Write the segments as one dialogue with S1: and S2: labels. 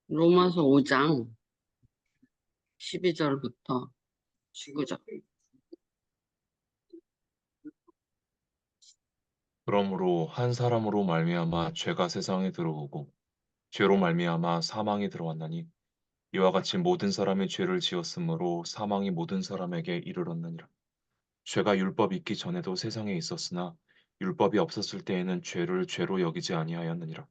S1: 로마서 5장 12절부터 19절.
S2: 그러므로 한 사람으로 말미암아 죄가 세상에 들어오고 죄로 말미암아 사망이 들어왔나니 이와 같이 모든 사람이 죄를 지었으므로 사망이 모든 사람에게 이르렀느니라. 죄가 율법이 있기 전에도 세상에 있었으나 율법이 없었을 때에는 죄를 죄로 여기지 아니하였느니라.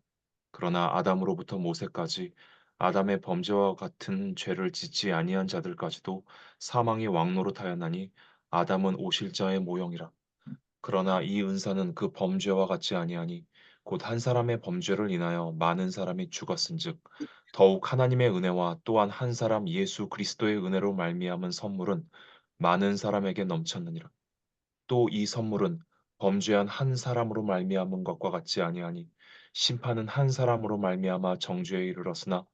S2: 그러나 아담으로부터 모세까지 아담의 범죄와 같은 죄를 짓지 아니한 자들까지도 사망이 왕노릇하였나니 아담은 오실자의 모형이라. 그러나 이 은사는 그 범죄와 같지 아니하니 곧 한 사람의 범죄를 인하여 많은 사람이 죽었은즉 더욱 하나님의 은혜와 또한 한 사람 예수 그리스도의 은혜로 말미암은 선물은 많은 사람에게 넘쳤느니라. 또 이 선물은 범죄한 한 사람으로 말미암은 것과 같지 아니하니 심판은 한 사람으로 말미암아 정죄에 이르렀으나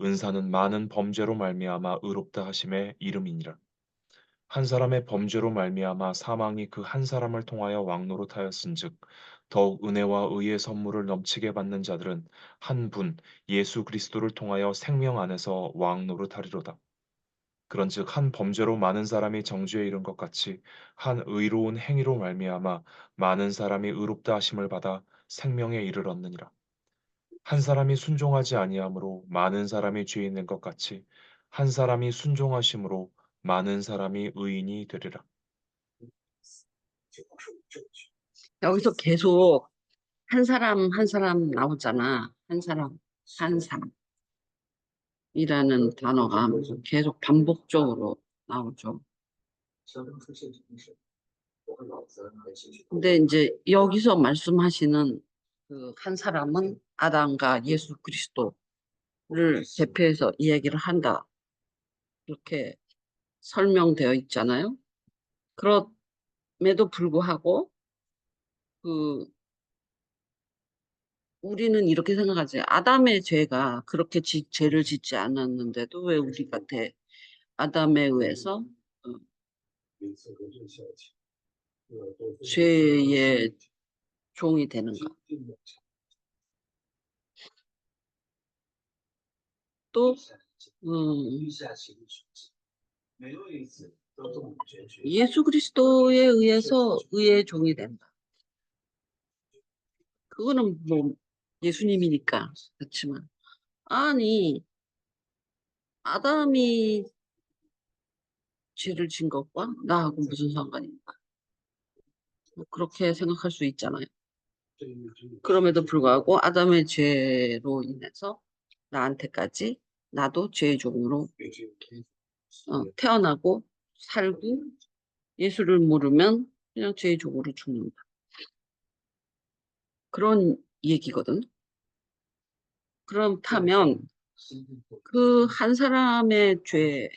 S2: 은사는 많은 범죄로 말미암아 의롭다 하심의 이름이니라. 한 사람의 범죄로 말미암아 사망이 그 한 사람을 통하여 왕노릇하였은즉 더욱 은혜와 의의 선물을 넘치게 받는 자들은 한 분 예수 그리스도를 통하여 생명 안에서 왕노릇하리로다. 그런즉 한 범죄로 많은 사람이 정죄에 이른 것 같이 한 의로운 행위로 말미암아 많은 사람이 의롭다 하심을 받아 생명에 이르렀느니라. 한 사람이 순종하지 아니함으로 많은 사람이 죄인 된 것 같이 한 사람이 순종하심으로 많은 사람이 의인이 되리라.
S1: 여기서 계속 한 사람 한 사람 나오잖아. 한 사람 한 사람이라는 단어가 계속 반복적으로 나오죠. 근데 이제 여기서 말씀하시는 그 한 사람은 아담과 예수 그리스도를 대표해서 이야기를 한다. 이렇게 설명되어 있잖아요. 그럼에도 불구하고 그 우리는 이렇게 생각하지. 아담의 죄가 그렇게 죄를 짓지 않았는데도 왜 우리한테 아담에 의해서 죄의 종이 되는가? 또 예수 그리스도에 의해서 의의 종이 된다. 그거는 뭐 예수님이니까 그렇지만 아니 아담이 죄를 진 것과 나하고 무슨 상관입니까? 뭐 그렇게 생각할 수 있잖아요. 그럼에도 불구하고 아담의 죄로 인해서 나한테까지 나도 죄의 종으로 태어나고 살고 예수를 모르면 그냥 죄의 종으로 죽는다. 그런 얘기거든. 그렇다면 그 한 사람의 죄가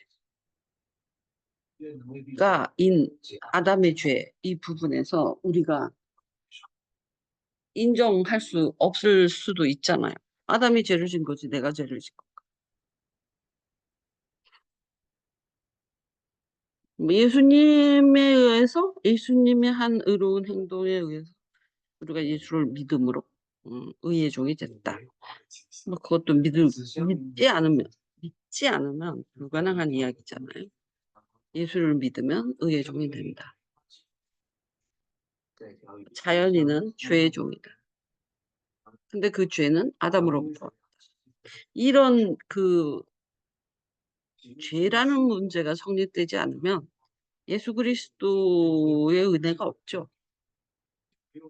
S1: 아담의 죄 이 부분에서 우리가 인정할 수 없을 수도 있잖아요. 아담이 죄를 진 거지 내가 죄를 진 거. 예수님에 의해서 예수님의 한 의로운 행동에 의해서 우리가 예수를 믿음으로 의의 종이 됐다. 뭐 그것도 믿지 않으면 불가능한 이야기잖아요. 예수를 믿으면 의의 종이 된다. 자연인은 죄의 종이다. 근데 그 죄는 아담으로부터 왔다. 이런 그 죄라는 문제가 성립되지 않으면 예수 그리스도의 은혜가 없죠.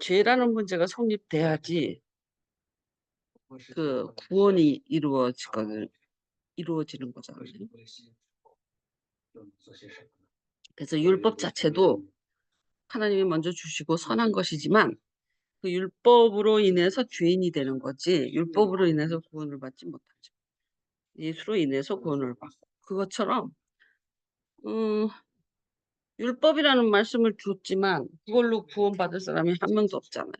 S1: 죄라는 문제가 성립돼야지 그 구원이 이루어지는 거잖아요. 그래서 율법 자체도 하나님이 먼저 주시고 선한 것이지만 그 율법으로 인해서 죄인이 되는 거지 율법으로 인해서 구원을 받지 못하죠. 예수로 인해서 구원을 받고 그것처럼 율법이라는 말씀을 줬지만 그걸로 구원받을 사람이 한 명도 없잖아요.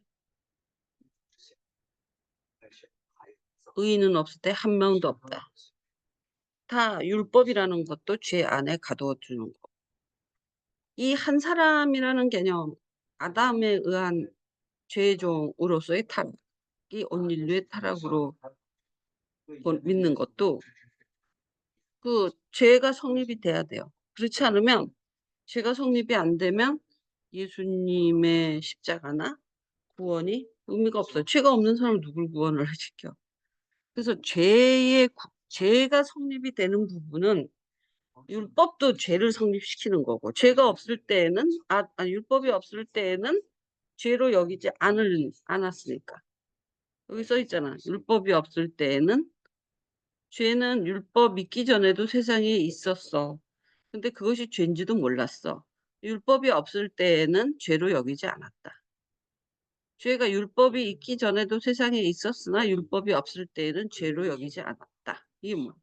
S1: 의인은 없을 때 한 명도 없다. 다 율법이라는 것도 죄 안에 가둬주는 거. 이 한 사람이라는 개념, 아담에 의한 죄종으로서의 타락. 온 인류의 타락으로 믿는 것도 그 죄가 성립이 돼야 돼요. 그렇지 않으면 죄가 성립이 안 되면 예수님의 십자가나 구원이 의미가 없어요. 죄가 없는 사람을 누굴 구원을 시켜. 그래서 죄가 성립이 되는 부분은 율법도 죄를 성립시키는 거고, 죄가 없을 때에는, 율법이 없을 때에는 죄로 여기지 않았으니까. 여기 써 있잖아. 율법이 없을 때에는 죄는 율법 있기 전에도 세상에 있었어. 근데 그것이 죄인지도 몰랐어. 율법이 없을 때에는 죄로 여기지 않았다. 죄가 율법이 있기 전에도 세상에 있었으나 율법이 없을 때에는 죄로 여기지 않았다. 이게 뭐?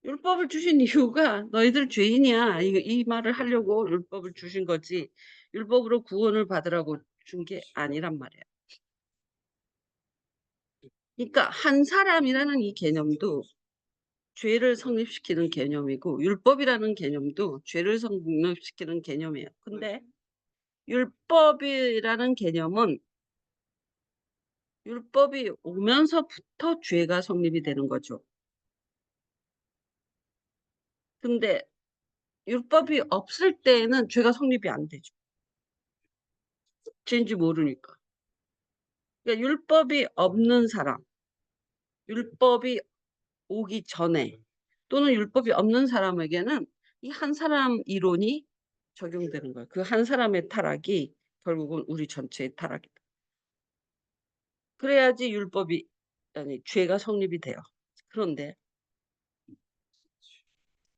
S1: 율법을 주신 이유가 너희들 죄인이야. 이 말을 하려고 율법을 주신 거지. 율법으로 구원을 받으라고 준 게 아니란 말이야. 그러니까 한 사람이라는 이 개념도 죄를 성립시키는 개념이고 율법이라는 개념도 죄를 성립시키는 개념이에요. 근데 율법이라는 개념은 율법이 오면서부터 죄가 성립이 되는 거죠. 근데 율법이 없을 때에는 죄가 성립이 안 되죠. 죄인지 모르니까. 그러니까 율법이 없는 사람, 율법이 오기 전에 또는 율법이 없는 사람에게는 이 한 사람 이론이 적용되는 거예요. 그 한 사람의 타락이 결국은 우리 전체의 타락이다. 그래야지 죄가 성립이 돼요. 그런데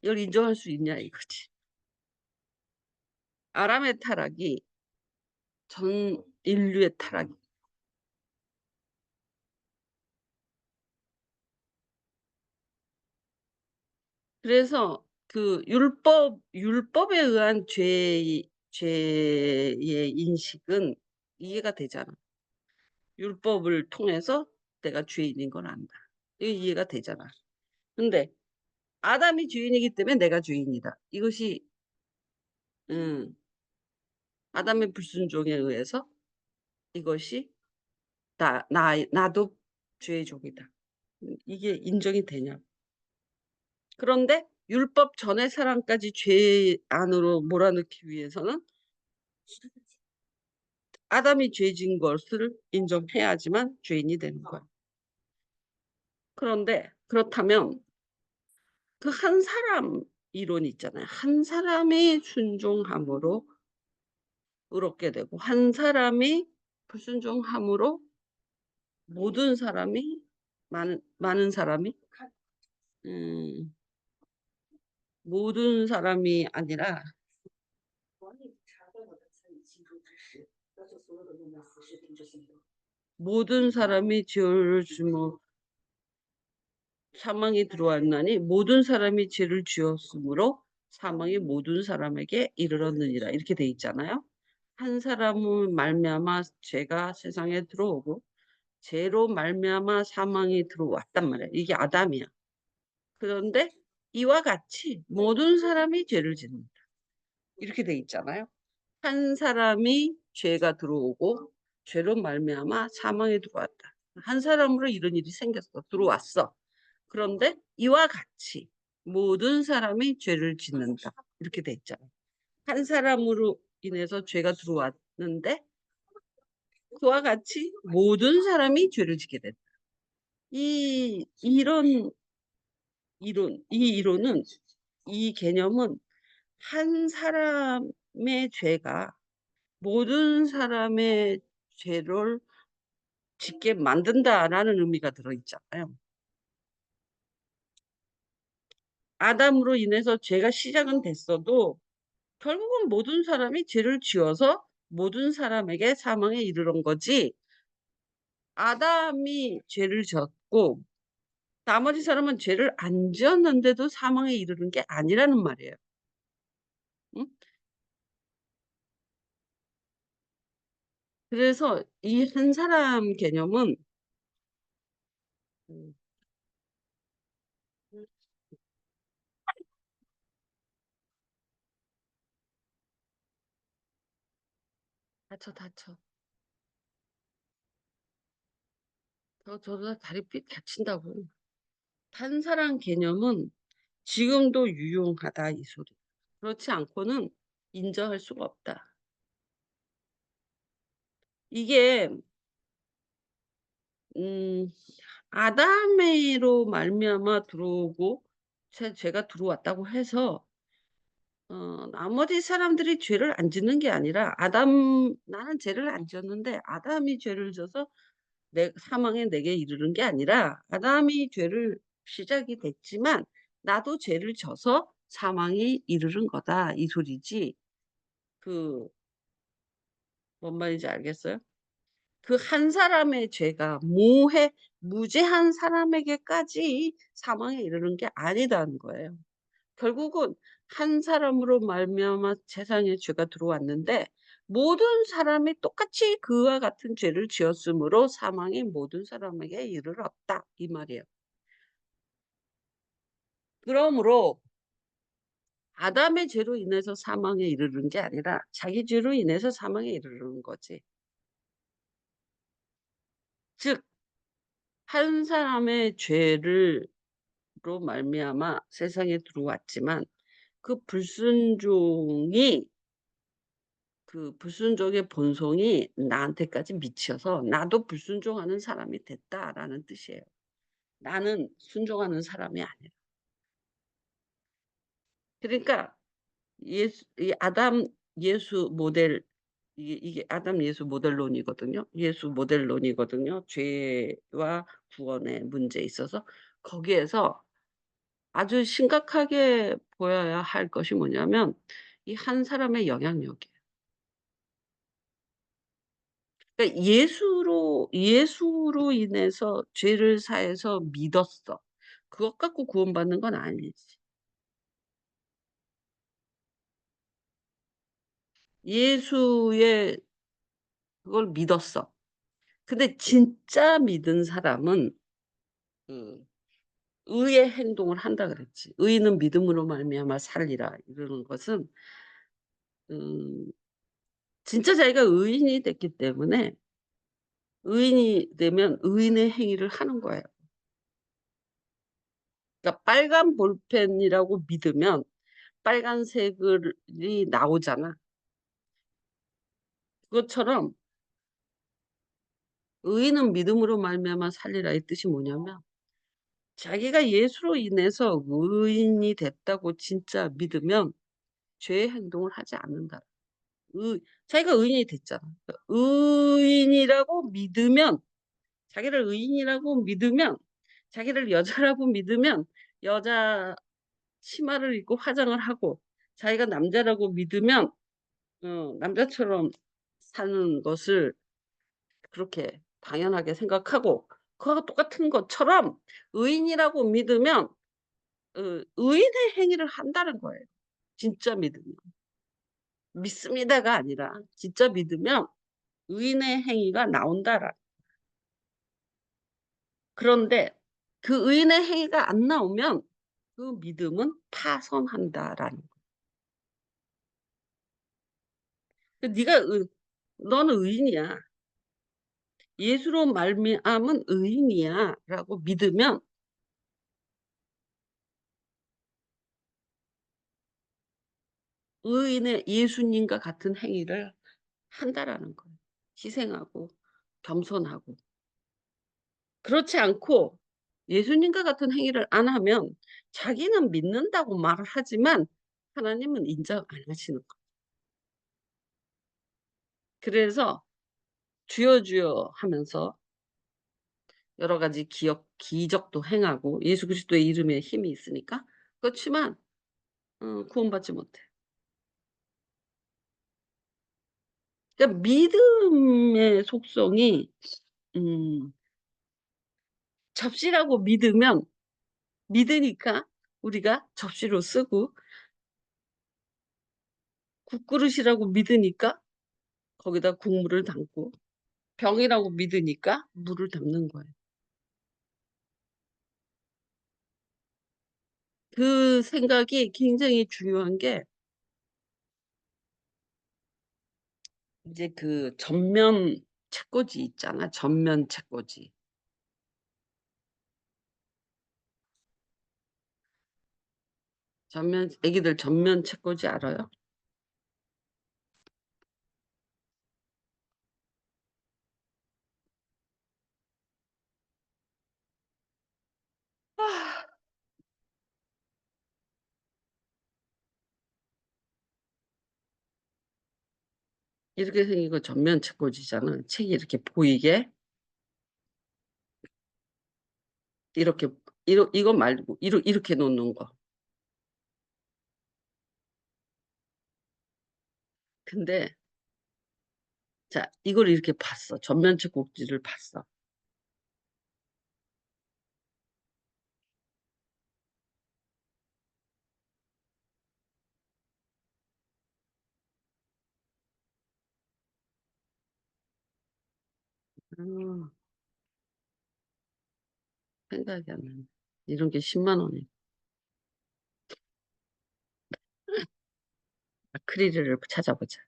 S1: 이걸 인정할 수 있냐 이거지. 아람의 타락이 전 인류의 타락이. 그래서 그 율법에 의한 죄의 인식은 이해가 되잖아. 율법을 통해서 내가 죄인인 걸 안다. 이게 이해가 되잖아. 근데 아담이 죄인이기 때문에 내가 죄인이다. 이것이 음, 아담의 불순종에 의해서 이것이 나도 죄의 종이다. 이게 인정이 되냐? 그런데 율법 전의 사람까지 죄 안으로 몰아넣기 위해서는 아담이 죄진 것을 인정해야지만 죄인이 되는 거야. 그런데 그렇다면 그 한 사람 이론 있잖아요. 한 사람이 순종함으로 의롭게 되고 한 사람이 불순종함으로 모든 사람이 많은 사람이 음, 모든 사람이 아니라 모든 사람이 죄를 주며 사망이 들어왔나니 모든 사람이 죄를 지었으므로 사망이 모든 사람에게 이르렀느니라 이렇게 돼 있잖아요. 한 사람은 말미암아 죄가 세상에 들어오고 죄로 말미암아 사망이 들어왔단 말이야. 이게 아담이야. 그런데 이와 같이 모든 사람이 죄를 짓는다. 이렇게 돼 있잖아요. 한 사람이 죄가 들어오고 죄로 말미암아 사망에 들어왔다. 한 사람으로 이런 일이 생겼어. 들어왔어. 그런데 이와 같이 모든 사람이 죄를 짓는다. 이렇게 돼 있잖아요. 한 사람으로 인해서 죄가 들어왔는데 그와 같이 모든 사람이 죄를 짓게 된다. 이 이론은 이 개념은 한 사람의 죄가 모든 사람의 죄를 짓게 만든다라는 의미가 들어있잖아요. 아담으로 인해서 죄가 시작은 됐어도 결국은 모든 사람이 죄를 지어서 모든 사람에게 사망에 이르는 거지. 아담이 죄를 졌고 나머지 사람은 죄를 안 지었는데도 사망에 이르는 게 아니라는 말이에요. 응? 그래서 이 한 사람 개념은 음, 다쳐. 저러다 다리 삐 다친다고. 판사란 개념은 지금도 유용하다 이 소리. 그렇지 않고는 인정할 수가 없다. 이게 음 아담으로 말미암아 들어오고 죄가 들어왔다고 해서 나머지 사람들이 죄를 안 짓는 게 아니라 나는 죄를 안 지었는데 아담이 죄를 져서 내 사망에 내게 이르는 게 아니라 아담이 죄를 시작이 됐지만 나도 죄를 져서 사망에 이르는 거다 이 소리지. 그 뭔 말인지 알겠어요? 그 한 사람의 죄가 무죄한 사람에게까지 사망에 이르는 게 아니다는 거예요. 결국은 한 사람으로 말미암아 세상에 죄가 들어왔는데 모든 사람이 똑같이 그와 같은 죄를 지었으므로 사망이 모든 사람에게 이르렀다 이 말이에요. 그러므로 아담의 죄로 인해서 사망에 이르는 게 아니라 자기 죄로 인해서 사망에 이르는 거지. 즉 한 사람의 죄를 로 말미암아 세상에 들어왔지만 그 불순종의 본성이 나한테까지 미쳐서 나도 불순종하는 사람이 됐다라는 뜻이에요. 나는 순종하는 사람이 아니라. 그러니까 이 아담 예수 모델 이게 아담 예수 모델론이거든요. 예수 모델론이거든요. 죄와 구원의 문제에 있어서 거기에서 아주 심각하게 보여야 할 것이 뭐냐면 이 한 사람의 영향력이에요. 그러니까 예수로 인해서 죄를 사해서 믿었어. 그것 갖고 구원받는 건 아니지. 예수의 그걸 믿었어. 근데 진짜 믿은 사람은 그 의의 행동을 한다 그랬지. 의인은 믿음으로 말미암아 살리라 이러는 것은 음 진짜 자기가 의인이 됐기 때문에 의인이 되면 의인의 행위를 하는 거예요. 그러니까 빨간 볼펜이라고 믿으면 빨간색이 나오잖아. 그것처럼 의인은 믿음으로 말미암아 살리라 이 뜻이 뭐냐면 자기가 예수로 인해서 의인이 됐다고 진짜 믿으면 죄의 행동을 하지 않는다. 자기가 의인이 됐잖아. 그러니까 의인이라고 믿으면 자기를 의인이라고 믿으면 자기를 여자라고 믿으면 여자 치마를 입고 화장을 하고 자기가 남자라고 믿으면 남자처럼 사는 것을 그렇게 당연하게 생각하고 그거하고 똑같은 것처럼 의인이라고 믿으면 의인의 행위를 한다는 거예요. 진짜 믿으면. 믿습니다가 아니라 진짜 믿으면 의인의 행위가 나온다라. 그런데 그 의인의 행위가 안 나오면 그 믿음은 파손한다라는 거예요. 네가 너는 의인이야. 예수로 말미암은 의인이야라고 믿으면 의인의 예수님과 같은 행위를 한다라는 거예요. 희생하고 겸손하고. 그렇지 않고 예수님과 같은 행위를 안 하면 자기는 믿는다고 말을 하지만 하나님은 인정 안 하시는 거예요. 그래서 주여 주여 하면서 여러 가지 기적도 행하고 예수 그리스도의 이름에 힘이 있으니까 그렇지만 구원받지 못해. 그러니까 믿음의 속성이 음 접시라고 믿으니까 우리가 접시로 쓰고 국그릇이라고 믿으니까 거기다 국물을 담고 병이라고 믿으니까 물을 담는 거예요. 그 생각이 굉장히 중요한 게 이제 그 전면 책꽂이 있잖아. 전면 책꽂이. 애기들 전면 책꽂이 알아요? 아, 이렇게 생긴 거 전면 책꽂이잖아. 책이 이렇게 보이게 이렇게 이거 말고 이렇게 놓는 거. 근데 자, 이걸 이렇게 봤어. 전면 책꽂이를 봤어. 음, 생각이 안 나네. 이런 게 10만 원이. 아크릴을 찾아보자.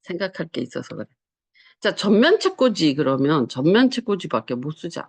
S1: 생각할 게 있어서 그래. 자, 전면 책꽂이 그러면 전면 책꽂이밖에 못 쓰자.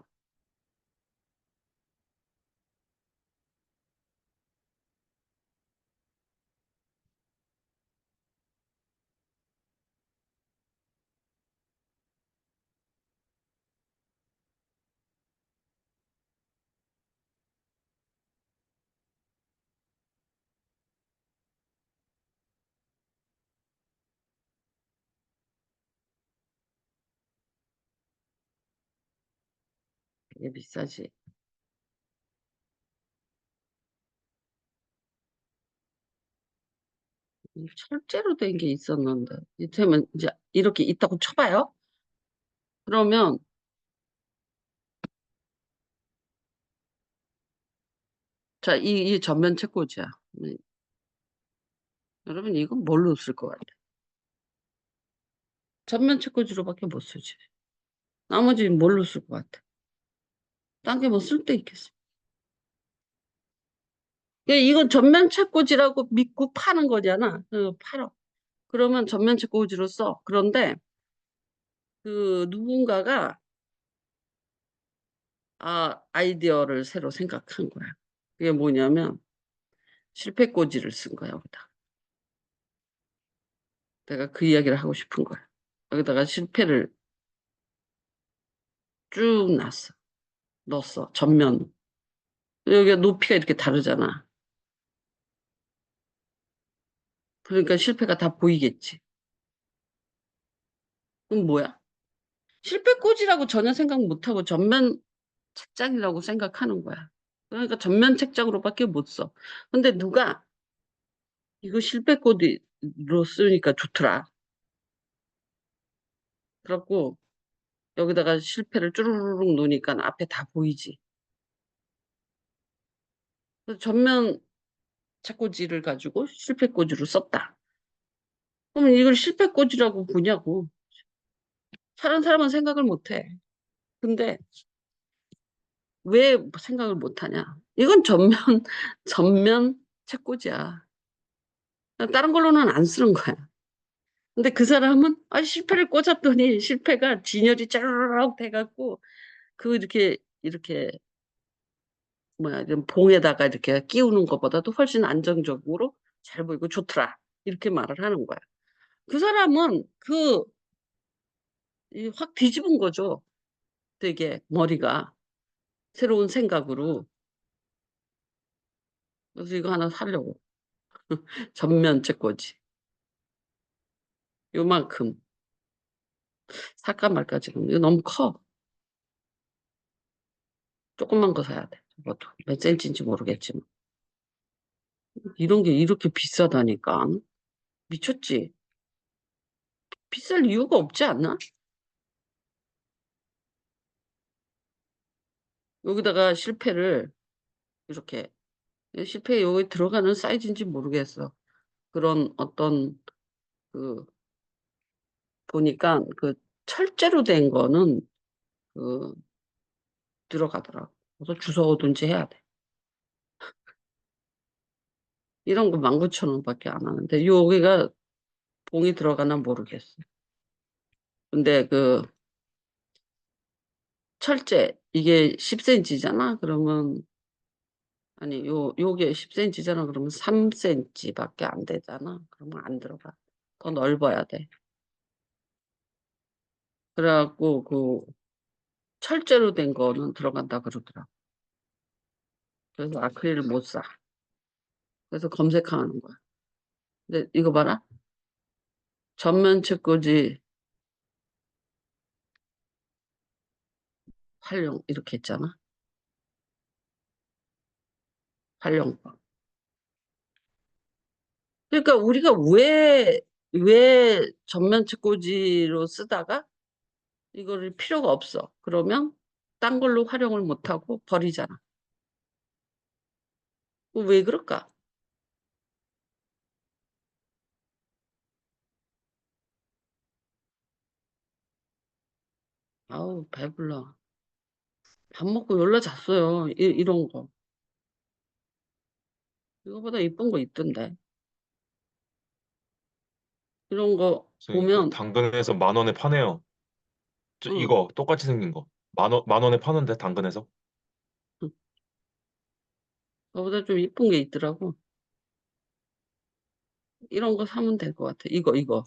S1: 되게 비싸지. 이 철제로 된 게 있었는데. 이때면 이제 이렇게 있다고 쳐봐요. 그러면 자, 이 전면 책꽂이야. 여러분 이건 뭘로 쓸 것 같아? 전면 책꽂이로밖에 못 쓰지. 나머지는 뭘로 쓸 것 같아? 딴 게 뭐 쓸 데 있겠어? 이건 전면 책꽂이라고 믿고 파는 거잖아. 팔어. 그러면 전면 책꽂이로 써. 그런데 그 누군가가 아이디어를 새로 생각한 거야. 그게 뭐냐면 실패꽂이를 쓴 거야, 여기다. 내가 그 이야기를 하고 싶은 거야. 여기다가 실패를 쭉 넣었어. 전면. 여기가 높이가 이렇게 다르잖아. 그러니까 실패가 다 보이겠지. 그럼 뭐야? 실패꽂이라고 전혀 생각 못하고 전면 책장이라고 생각하는 거야. 그러니까 전면 책장으로밖에 못 써. 근데 누가 이거 실패꽂이로 쓰니까 좋더라. 그래갖고 여기다가 실패를 쭈루루룩 놓으니까 앞에 다 보이지. 그래서 전면 책꽂이를 가지고 실패꽂이로 썼다. 그러면 이걸 실패꽂이라고 보냐고. 다른 사람은 생각을 못 해. 근데 왜 생각을 못 하냐? 이건 전면, 전면 책꽂이야. 다른 걸로는 안 쓰는 거야. 근데 그 사람은 실패를 꽂았더니 실패가 진열이 짜르륵 돼갖고 그 이렇게 뭐야 이런 봉에다가 이렇게 끼우는 것보다도 훨씬 안정적으로 잘 보이고 좋더라. 이렇게 말을 하는 거야. 그 사람은 확 뒤집은 거죠. 되게 머리가 새로운 생각으로. 그래서 이거 하나 사려고. 전면 책꽂이. 요만큼. 살까 말까 지금. 이거 너무 커. 조그만 거 사야 돼. 저것도. 몇 센치인지 모르겠지만. 이런 게 이렇게 비싸다니까. 미쳤지? 비쌀 이유가 없지 않나? 여기다가 실패를 이렇게. 실패 여기 들어가는 사이즈인지 모르겠어. 그런 어떤 그 보니까 그 철제로 된 거는 그 들어가더라고. 그래서 주워오든지 해야 돼. 이런 거 19,000원밖에 안 하는데 여기가 봉이 들어가나 모르겠어. 근데 그 철제 이게 10cm잖아. 그러면 아니, 요게 10cm잖아. 그러면 3cm밖에 안 되잖아. 그러면 안 들어가. 더 넓어야 돼. 그래갖고 철제로 된 거는 들어간다 그러더라. 그래서 아크릴을 못 사. 그래서 검색하는 거야. 근데 이거 봐라. 전면 책꽂이 활용 이렇게 했잖아. 활용법. 그러니까 우리가 왜 전면 책꽂이로 쓰다가 이거를 필요가 없어. 그러면 딴 걸로 활용을 못하고 버리잖아. 왜 그럴까? 아우, 배불러. 밥 먹고 연락 잤어요. 이런 거. 이거보다 이쁜 거 있던데. 이런 거
S2: 선생님, 그
S1: 보면,
S2: 당근에서 10,000원에 파네요.
S1: 응,
S2: 이거 똑같이 생긴 거. 10,000원에 파는데 당근에서?
S1: 응. 그거보다 좀 이쁜 게 있더라고. 이런 거 사면 될 것 같아. 이거.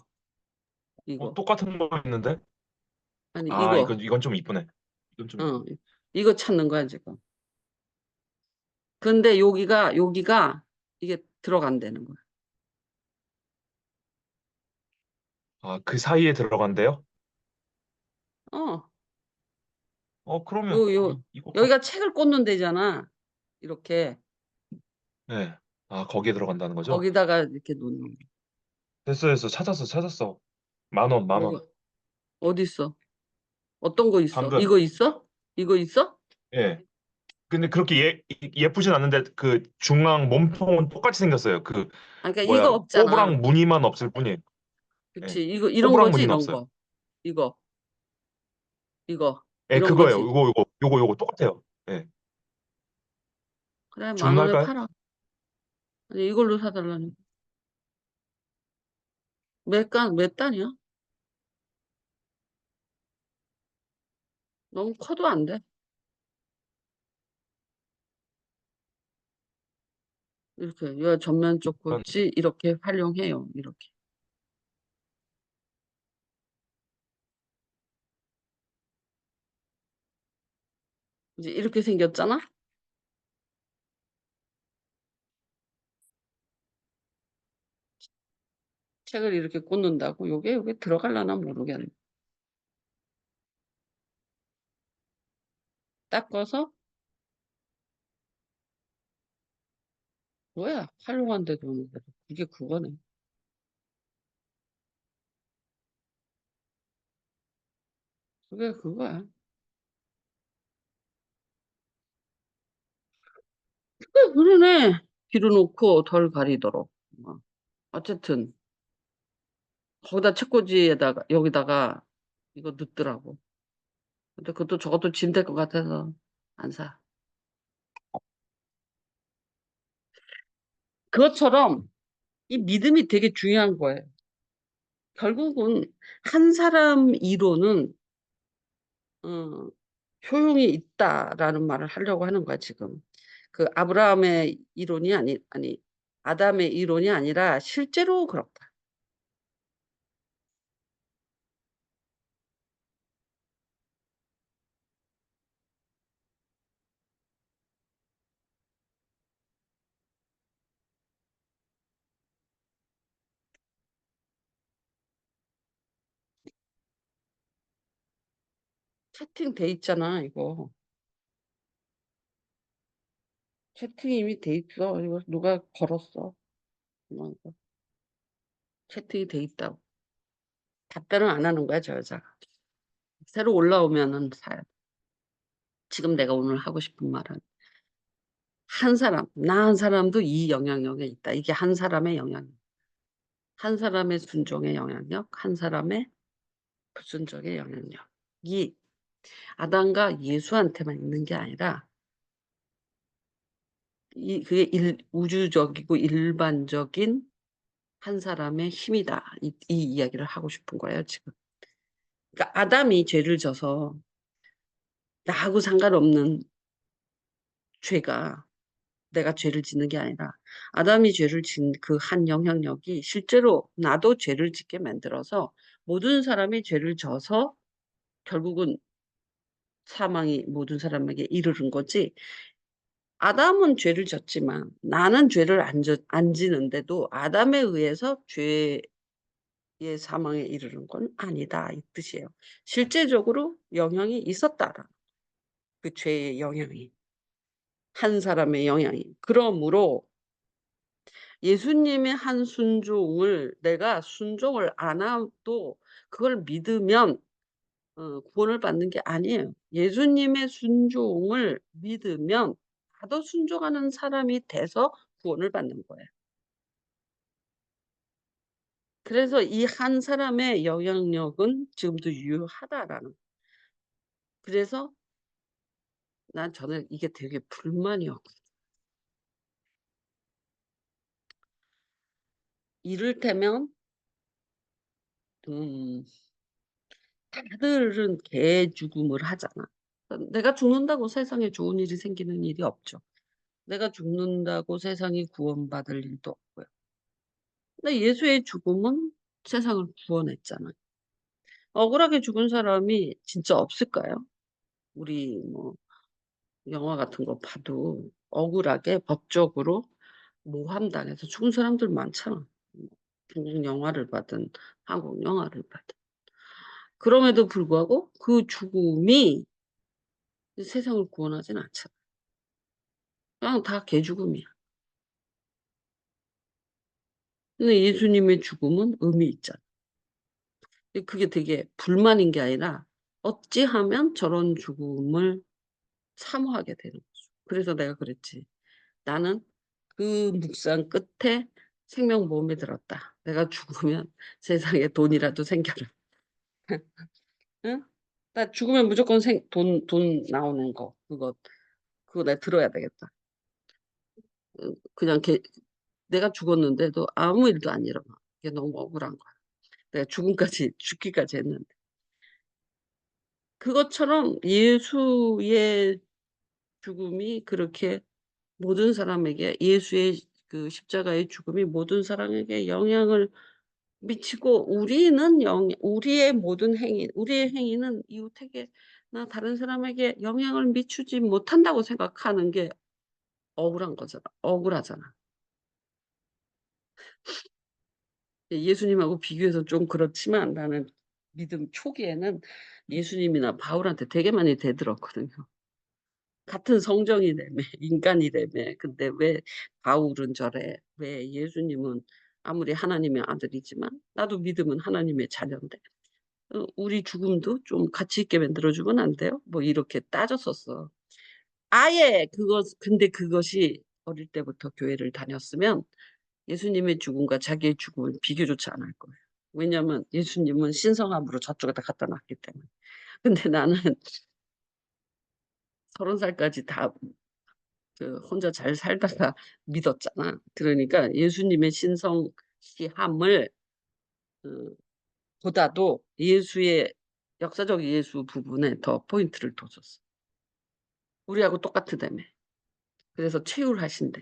S2: 똑같은 거 있는데?
S1: 아니,
S2: 아,
S1: 이거.
S2: 이건 좀 이쁘네. 이건 좀
S1: 어,
S2: 이쁘네.
S1: 이거 찾는 거야, 지금. 근데 여기가 이게 들어간다는 거야.
S2: 아, 그 사이에 들어간대요?
S1: 어,
S2: 그러면
S1: 요, 요,
S2: 이거
S1: 여기가 책을 꽂는 데잖아. 이렇게.
S2: 네. 아, 거기에 들어간다는 거죠?
S1: 거기다가 이렇게 놓는 거.
S2: 됐어. 찾았어. 10,000원, 10,000원.
S1: 뭐가, 어디 있어? 어떤 거 있어?
S2: 당근.
S1: 이거 있어? 이거 있어?
S2: 예. 근데 그렇게 예쁘진 않는데 그 중앙 몸통은 똑같이 생겼어요. 그
S1: 아, 그러니까 이거
S2: 뭐야,
S1: 없잖아.
S2: 꼬부랑 무늬만 없을 뿐이에요. 예.
S1: 그치. 이런
S2: 꼬부랑
S1: 거지,
S2: 무늬는
S1: 이런
S2: 없어요.
S1: 거. 이거, 이거.
S2: 예,
S1: 이런
S2: 그거예요.
S1: 거지.
S2: 요거 똑같아요. 예.
S1: 그래, 10,000원에
S2: 주문할까요?
S1: 팔아. 아니, 이걸로 사달라니. 몇 단이야? 너무 커도 안 돼. 이렇게, 이 전면 쪽 꽂지, 이렇게 활용해요. 이렇게. 이제 이렇게 생겼잖아? 책을 이렇게 꽂는다고? 요게 들어갈라나 모르겠네. 닦아서, 뭐야, 활용한데도 오는데. 이게 그거네. 그게 그거야. 그러네. 빌어놓고 덜 가리도록. 어. 어쨌든, 거기다 책꽂이에다가, 여기다가 이거 넣더라고. 근데 그것도 저것도 짐 될 것 같아서 안 사. 그것처럼 이 믿음이 되게 중요한 거예요. 결국은 한 사람 이론은 어, 효용이 있다라는 말을 하려고 하는 거야, 지금. 그 아브라함의 이론이 아니, 아담의 이론이 아니라 실제로 그렇다. 채팅 돼 있잖아, 이거. 채팅 이미 돼 있어. 이거 누가 걸었어. 이거 채팅이 돼 있다고. 답변을 안 하는 거야, 저 여자가. 새로 올라오면은 사야 돼. 지금 내가 오늘 하고 싶은 말은 나 한 사람도 이 영향력에 있다. 이게 한 사람의 영향력. 한 사람의 순종의 영향력, 한 사람의 불순종의 영향력. 이 아담과 예수한테만 있는 게 아니라 그게 우주적이고 일반적인 한 사람의 힘이다. 이 이야기를 하고 싶은 거예요, 지금. 그러니까 아담이 죄를 져서 나하고 상관없는 죄가 내가 죄를 짓는 게 아니라 아담이 죄를 지은 그 한 영향력이 실제로 나도 죄를 짓게 만들어서 모든 사람이 죄를 져서 결국은 사망이 모든 사람에게 이르는 거지. 아담은 죄를 졌지만 나는 죄를 안 지는데도 아담에 의해서 죄의 사망에 이르는 건 아니다 이 뜻이에요. 실제적으로 영향이 있었다라. 그 죄의 영향이. 한 사람의 영향이. 그러므로 예수님의 한 순종을 내가 순종을 안 해도 그걸 믿으면 구원을 받는 게 아니에요. 예수님의 순종을 믿으면 나도 순종하는 사람이 돼서 구원을 받는 거예요. 그래서 이 한 사람의 영향력은 지금도 유효하다라는. 그래서 저는 이게 되게 불만이었고 이를테면 음 다들은 개 죽음을 하잖아. 내가 죽는다고 세상에 좋은 일이 생기는 일이 없죠. 내가 죽는다고 세상이 구원받을 일도 없고요. 근데 예수의 죽음은 세상을 구원했잖아요. 억울하게 죽은 사람이 진짜 없을까요? 우리 뭐 영화 같은 거 봐도 억울하게 법적으로 모함당해서 죽은 사람들 많잖아. 중국 영화를 받든 한국 영화를 받든. 그럼에도 불구하고 그 죽음이 세상을 구원하진 않잖아. 그냥 다 개죽음이야. 근데 예수님의 죽음은 의미 있잖아. 그게 되게 불만인 게 아니라 어찌하면 저런 죽음을 사모하게 되는 거죠. 그래서 내가 그랬지. 나는 그 묵상 끝에 생명보험에 들었다. 내가 죽으면 세상에 돈이라도 생겨라. 응? 나 죽으면 무조건 돈 나오는 거. 그거 내가 들어야 되겠다. 그냥 내가 죽었는데도 아무 일도 안 일어나. 이게 너무 억울한 거야. 내가 죽기까지 했는데. 그것처럼 예수의 죽음이 그렇게 모든 사람에게 예수의 그 십자가의 죽음이 모든 사람에게 영향을 미치고 우리의 모든 우리의 행위는 이웃에게나 다른 사람에게 영향을 미치지 못한다고 생각하는 게 억울하잖아. 예수님하고 비교해서 좀 그렇지만 나는 믿음 초기에는 예수님이나 바울한테 되게 많이 대들었거든요. 같은 성정이라며 인간이라며. 근데 왜 바울은 저래? 왜 예수님은 아무리 하나님의 아들이지만 나도 믿음은 하나님의 자녀인데 우리 죽음도 좀 가치 있게 만들어주면 안 돼요? 뭐 이렇게 따졌었어. 근데 그것이 어릴 때부터 교회를 다녔으면 예수님의 죽음과 자기의 죽음을 비교조차 안 할 거예요. 왜냐하면 예수님은 신성함으로 저쪽에다 갖다 놨기 때문에. 근데 나는 30살까지 다 혼자 잘 살다가 믿었잖아. 그러니까 예수님의 신성시함을 그 보다도 역사적 예수 부분에 더 포인트를 둬줬어. 우리하고 똑같으다며. 그래서 채울하신대.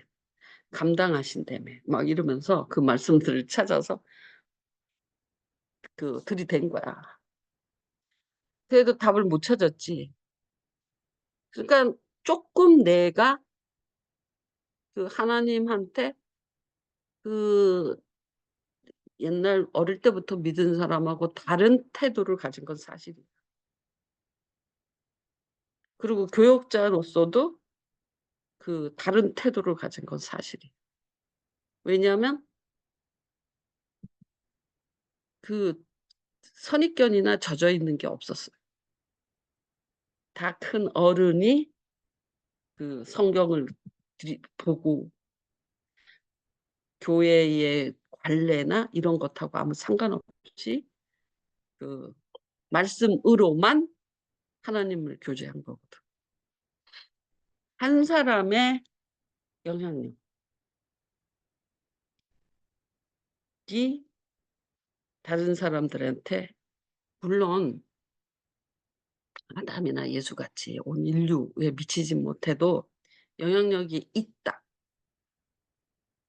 S1: 감당하신다며. 막 이러면서 그 말씀들을 찾아서 들이댄 거야. 그래도 답을 못 찾았지. 그러니까 조금 내가 하나님한테 그 옛날 어릴 때부터 믿은 사람하고 다른 태도를 가진 건 사실이야. 그리고 교역자로서도 다른 태도를 가진 건 사실이에요. 왜냐하면 그 선입견이나 젖어 있는 게 없었어요. 다 큰 어른이 성경을 보고 교회의 관례나 이런 것하고 아무 상관없이 그 말씀으로만 하나님을 교제한 거거든. 한 사람의 영향력이 다른 사람들한테 물론 아담이나 예수같이 온 인류에 미치지 못해도 영향력이 있다.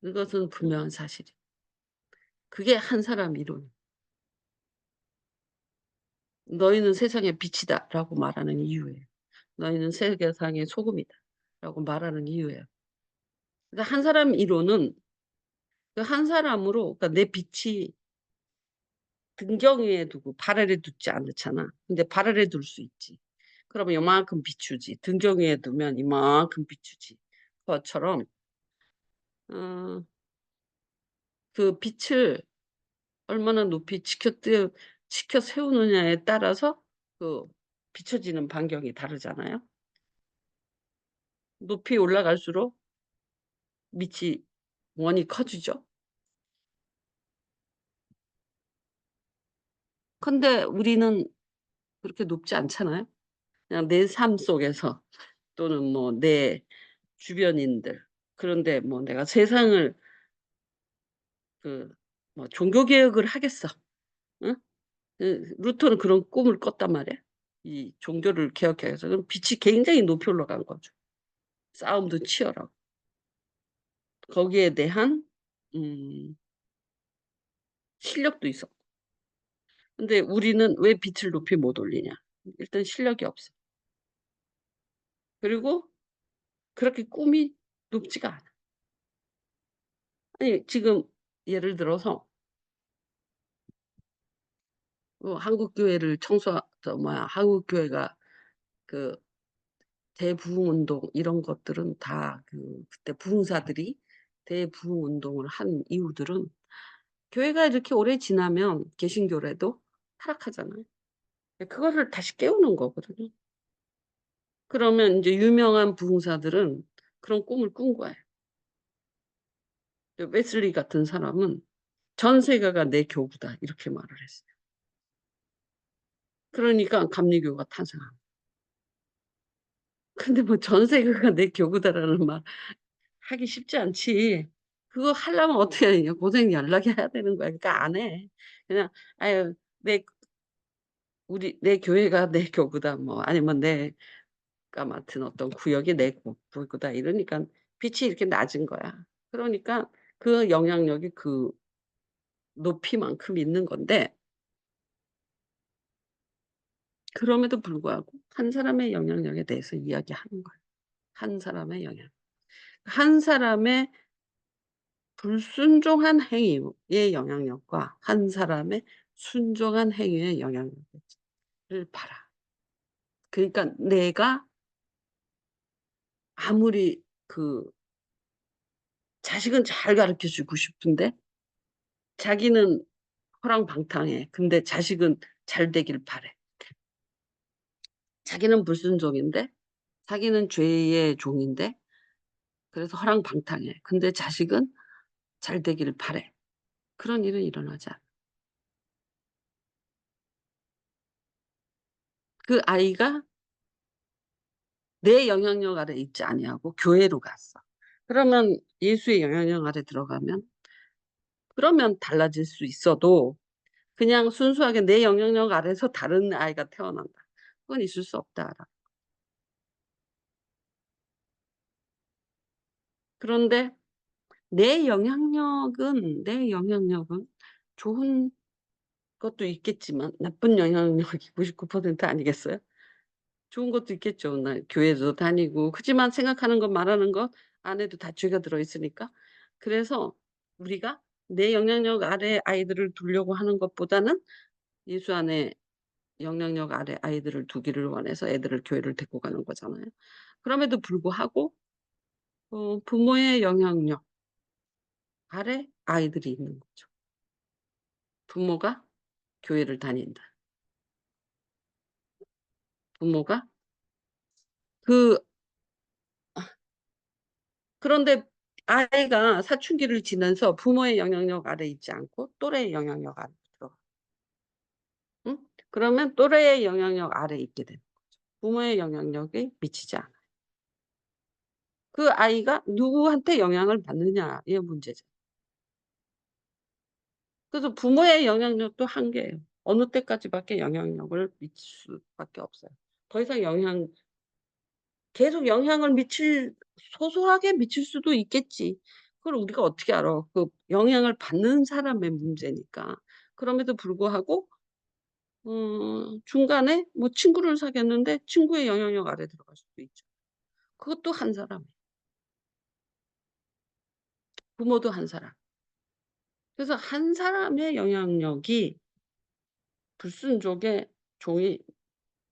S1: 그것은 분명한 사실이에요. 그게 한 사람 이론. "너희는 세상의 빛이다."라고 말하는 이유예요. "너희는 세상의 소금이다."라고 말하는 이유예요. 그러니까 한 사람 이론은 그 한 사람으로 그러니까 내 빛이 등경 위에 두고 발 아래 두지 않잖아. 근데 발 아래 둘 수 있지. 그러면 요만큼 비추지. 등경 위에 두면 이만큼 비추지. 그것처럼 어 그 빛을 얼마나 높이 치켜 세우느냐에 따라서 그 비춰지는 반경이 다르잖아요. 높이 올라갈수록 밑이 원이 커지죠. 근데 우리는 그렇게 높지 않잖아요. 그냥 내 삶 속에서 또는 뭐 내 주변인들 그런데 뭐 내가 세상을 그 뭐 종교 개혁을 하겠어. 응? 그 루터는 그런 꿈을 꿨단 말이야. 이 종교를 개혁하기 위해서. 그럼 빛이 굉장히 높이 올라간 거죠. 싸움도 치열하고. 거기에 대한 음 실력도 있었고. 근데 우리는 왜 빛을 높이 못 올리냐? 일단 실력이 없어. 그리고 그렇게 꿈이 높지가 않아. 아니 지금 예를 들어서 한국 교회를 한국 교회가 그 대부흥 운동 이런 것들은 다 그때 부흥사들이 대부흥 운동을 한 이유들은 교회가 이렇게 오래 지나면 개신교라도 타락하잖아요. 그거를 다시 깨우는 거거든요. 그러면 인제 유명한 부흥사들은 그런 꿈을 꾼 거예요. 웨슬리 같은 사람은 "전 세계가 내 교구다." 이렇게 말을 했어요. 그러니까 감리교가 탄생한 거예요. 근데 뭐 "전 세계가 내 교구다."라는 말 하기 쉽지 않지. 그거 하려면 어떻게 해야 고생 연락이 해야 되는 거야. 그러니까 안 해. 그냥 "아유 내 내 교회가 내 교구다." 뭐 아니면 "내가 맡은 어떤 구역이 내 교구다." 이러니깐 빛이 이렇게 낮은 거야. 그러니까 그 영향력이 그 높이만큼 있는 건데 그럼에도 불구하고 한 사람의 영향력에 대해서 이야기하는 거예요. 한 사람의 영향. 한 사람의 불순종한 행위의 영향력과 한 사람의 순종한 행위의 영향력을 봐라. 그러니까 내가 아무리 자식은 잘 가르쳐 주고 싶은데 자기는 호랑방탕해. 근데 자식은 잘 되길 바래. 자기는 불순종인데 자기는 죄의 종인데 그래서 허랑방탕해. 근데 자식은 잘 되기를 바래. 그런 일은 일어나지 않아. 그 아이가 내 영향력 아래 있지 아니하고 교회로 갔어. 그러면 예수의 영향력 아래 들어가면 그러면 달라질 수 있어도 그냥 순수하게 내 영향력 아래서 다른 아이가 태어난다. 그건 있을 수 없다. 그런데 내 영향력은 좋은 것도 있겠지만 나쁜 영향력이 99% 아니겠어요? 좋은 것도 있겠죠. 나 교회도 다니고 그지만 생각하는 것 말하는 것 안에도 다 죄가 들어 있으니까. 그래서 우리가 내 영향력 아래 아이들을 두려고 하는 것보다는 예수 안에 영향력 아래 아이들을 두기를 원해서 애들을 교회를 데리고 가는 거잖아요. 그럼에도 불구하고 부모의 영향력 아래 아이들이 있는 거죠. 부모가 교회를 다닌다. 부모가 그 그런데 아이가 사춘기를 지나서 부모의 영향력 아래 있지 않고 또래의 영향력 아래 들어가. 응? 그러면 또래의 영향력 아래에 있게 되는 거죠. 부모의 영향력에 미치지 않아요. 그 아이가 누구한테 영향을 받느냐의 문제죠. 그래서 부모의 영향력도 한계예요. 어느 때까지밖에 영향력을 미칠 수밖에 없어요. 더 이상 계속 영향을 미칠 소소하게 미칠 수도 있겠지. 그걸 우리가 어떻게 알아? 그 영향을 받는 사람의 문제니까. 그럼에도 불구하고 중간에 뭐 친구를 사귀었는데 친구의 영향력 아래 들어갈 수도 있죠. 그것도 한 사람, 부모도 한 사람. 그래서 한 사람의 영향력이 불순종의 종이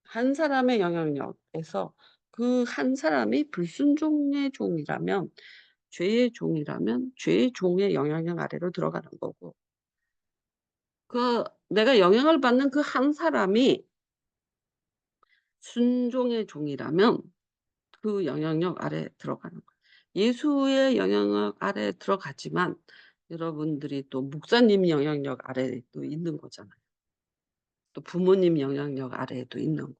S1: 한 사람의 영향력에서 그 한 사람이 불순종의 종이라면 죄의 종이라면 죄의 종의 영향력 아래로 들어가는 거고 그 내가 영향을 받는 그 한 사람이 순종의 종이라면 그 영향력 아래에 들어가는 거예요. 예수의 영향력 아래에 들어가지만 여러분들이 또 목사님 영향력 아래에 또 있는 거잖아요. 또 부모님 영향력 아래에도 있는 거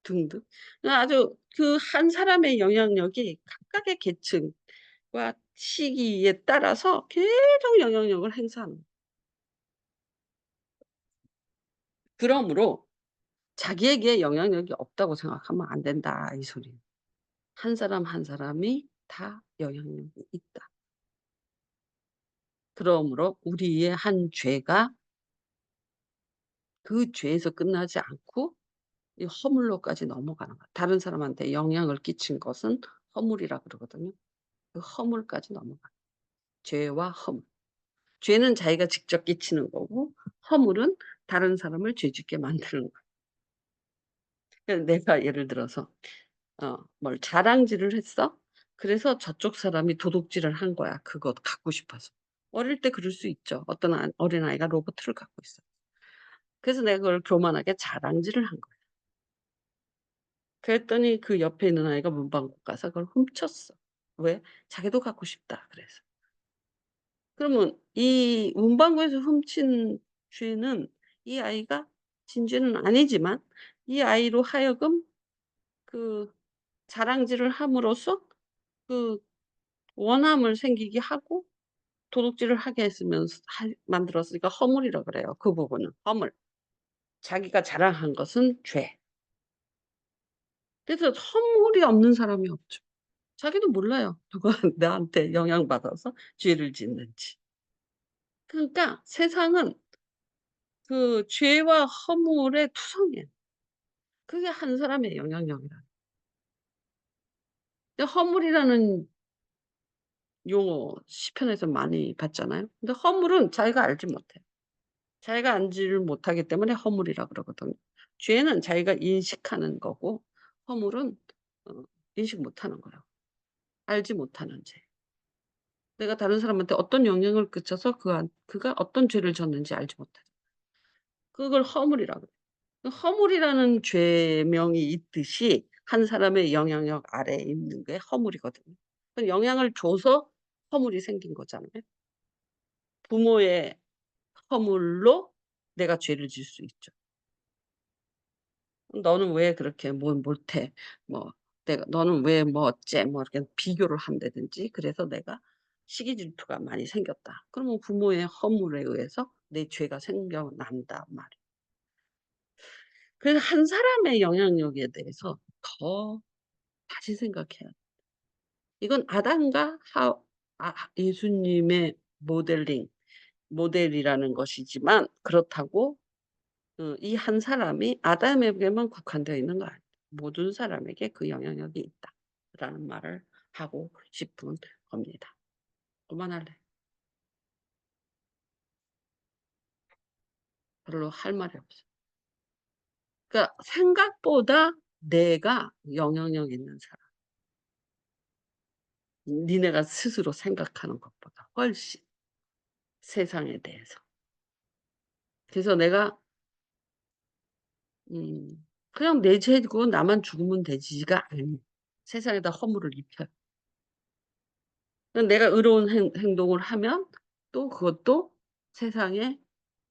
S1: 등등. 아주 그 한 사람의 영향력이 각각의 계층과 시기에 따라서 계속 영향력을 행사하는 거예요. 그러므로 자기에게 영향력이 없다고 생각하면 안 된다 이 소리예요. 한 사람 한 사람이 다 영향력이 있다. 그러므로 우리의 한 죄가 그 죄에서 끝나지 않고 이 허물로까지 넘어가는 거야. 다른 사람한테 영향을 끼친 것은 허물이라 그러거든요. 그 허물까지 넘어가. 죄와 허물. 죄는 자기가 직접 끼치는 거고 허물은 다른 사람을 죄짓게 만드는 거야. 그러니까 내가 예를 들어서 뭘 자랑질을 했어? 그래서 저쪽 사람이 도둑질을 한 거야, 그거 갖고 싶어서. 어릴 때 그럴 수 있죠. 어떤 어린아이가 로봇을 갖고 있어. 그래서 내가 그걸 교만하게 자랑질을 한 거야. 그랬더니 그 옆에 있는 아이가 문방구 가서 그걸 훔쳤어. 왜? 자기도 갖고 싶다 그래서. 그러면 이 문방구에서 훔친 죄는 이 아이가 진 죄는 아니지만 이 아이로 하여금 그 자랑질을 함으로써 그 원함을 생기게 하고 도둑질을 하게 했으면서 만들었으니까 허물이라 그래요, 그 부분은 허물. 자기가 자랑한 것은 죄. 그래서 허물이 없는 사람이 없죠. 자기도 몰라요. 누가 나한테 영향받아서 죄를 짓는지. 그러니까 세상은 그 죄와 허물의 투성이에요. 그게 한 사람의 영향력이라. 근데 허물이라는 용어 시편에서 많이 봤잖아요. 근데 허물은 자기가 알지 못해요. 자기가 알지를 못하기 때문에 허물이라 그러거든요. 죄는 자기가 인식하는 거고 허물은 어 인식 못하는 거예요. 알지 못하는 죄. 내가 다른 사람한테 어떤 영향을 끼쳐서 그가 어떤 죄를 졌는지 알지 못하죠. 그걸 허물이라 그래요. 그 허물이라는 죄명이 있듯이 한 사람의 영향력 아래에 있는 게 허물이거든요. 그 영향을 줘서 허물이 생긴 거잖아요. 부모의 허물로 내가 죄를 지을 수 있죠. "너는 왜 그렇게 뭘 못해?" 뭐 내가 "너는 왜 뭐 어째?" 뭐 이렇게 비교를 한다든지 그래서 내가 시기 질투가 많이 생겼다. 그러면 부모의 허물에 의해서 내 죄가 생겨난단 말이에요. 그래서 한 사람의 영향력에 대해서 더 다시 생각해야 돼. 이건 아담과 예수님의 모델이라는 것이지만 그렇다고 이 한 사람이 아담에게만 국한되어 있는 거 아니에요. 모든 사람에게 그 영향력이 있다라는 말을 하고 싶은 겁니다. 그만할래. 별로 할 말이 없어. 그러니까 생각보다 내가 영향력 있는 사람. 니네가 스스로 생각하는 것보다 훨씬 세상에 대해서. 그래서 내가 그냥 내 죄고 나만 죽으면 되지가 아니에요. 세상에다 허물을 입혀요. 내가 의로운 행동을 하면 또 그것도 세상에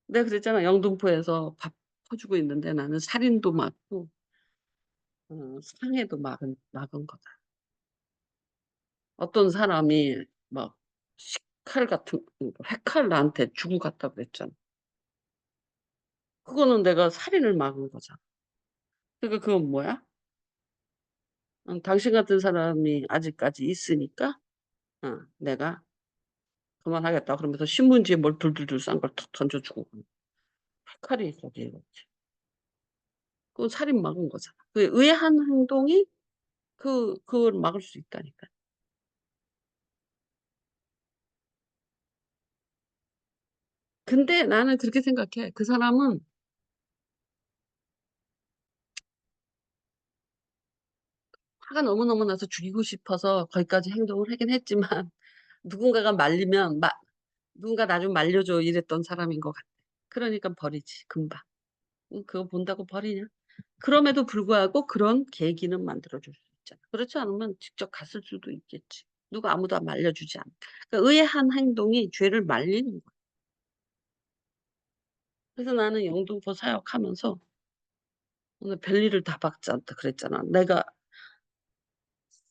S1: 내가 그랬잖아. 영등포에서 밥 퍼주고 있는데 나는 살인도 막고 상해도 막은 거다. 어떤 사람이 막 칼 같은 회칼 나한테 주고 갔다 그랬잖아. 그거는 내가 살인을 막은 거잖아. 그러니까 그건 뭐야? 당신 같은 사람이 아직까지 있으니까 내가 그만하겠다 그러면서 신문지에 뭘 둘둘둘 싼 걸 탁 던져 주고 칼이 거기에 이렇게. 그건 살인 막은 거잖아. 그 의아한 행동이 그걸 막을 수 있다니까. 근데 나는 그렇게 생각해. 그 사람은 화가 너무너무 나서 죽이고 싶어서 거기까지 행동을 하긴 했지만 누군가가 말리면 "누군가 나 좀 말려줘." 이랬던 사람인 것 같아. 그러니까 버리지 금방. 그거 본다고 버리냐? 그럼에도 불구하고 그런 계기는 만들어 줄 수 있잖아. 그렇지 않으면 직접 갔을 수도 있겠지. 누가 아무도 말려주지 않아. 그러니까 의아한 행동이 죄를 말리는 거야. 그래서 나는 영등포 사역하면서 오늘 별일을 다 박지 않다 그랬잖아. 내가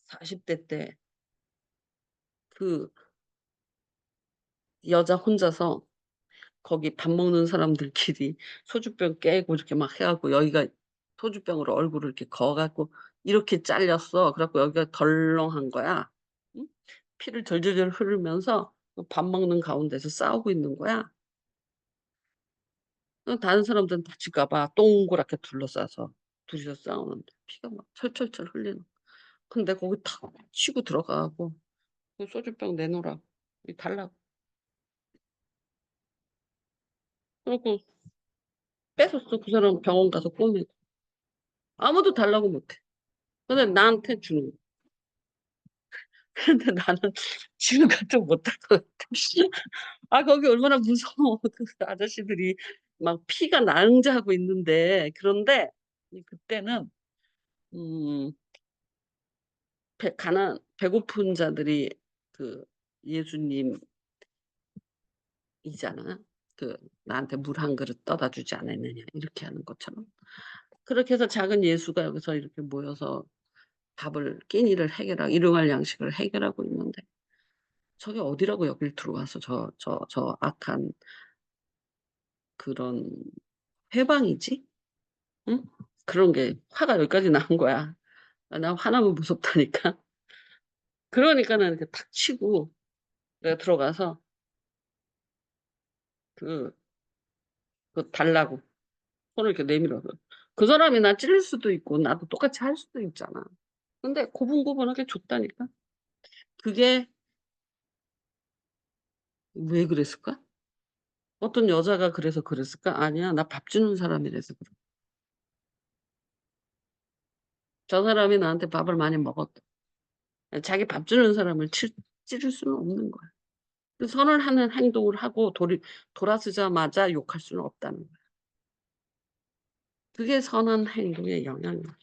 S1: 40대 때 그 여자 혼자서 거기 밥 먹는 사람들끼리 소주병 깨고 이렇게 막 해 갖고 여기가 소주병으로 얼굴을 이렇게 그어 갖고 이렇게 잘렸어. 그래 갖고 여기가 덜렁한 거야. 응? 피를 절절절 흐르면서 그 밥 먹는 가운데서 싸우고 있는 거야. 다른 사람들은 다칠까 봐 동그랗게 둘러싸서 둘이서 싸우는데 피가 막 철철철 흘리는. 근데 거기 탁 치고 들어가 갖고 "그 소주병 내놓으라고. 이 달라고." 그래 갖고 뺏었어. 그 사람 병원 가서 꼬매고. 아무도 달라고 못 해. 근데 나한테 주는 거야. 근데 나는 지금 같은 못할 것 같아. 아 거기 얼마나 무서워. 그 아저씨들이 막 피가 낭자하고 있는데 그런데 그때는 음 배고픈 자들이 그 예수님이잖아. 그 나한테 "물 한 그릇 떠다 주지 않았느냐." 이렇게 하는 것처럼. 그렇게 해서 작은 예수가 여기서 이렇게 모여서 밥을 끼니를 해결하고 일용할 양식을 해결하고 있는데 저게 어디라고 여길 들어와서 저 악한 그런 회방이지? 응? 그런 게 화가 여기까지 난 거야. 나 화나면 무섭다니까. 그러니까는 이렇게 탁 치고 내가 들어가서 그 달라고 손을 이렇게 내밀어서. 그 사람이 나 찌를 수도 있고 나도 똑같이 할 수도 있잖아. 근데 고분고분하게 줬다니까. 그게 왜 그랬을까? 어떤 여자가 그래서 그랬을까? 아니야. 나 밥 주는 사람이라서 그래. 저 사람이 나한테 밥을 많이 먹었다. 자기 밥 주는 사람을 찌를 수는 없는 거야. 그 선을 하는 행동을 하고 돌아서자마자 욕할 수는 없다는 거야. 그게 선한 행동의 영향이야.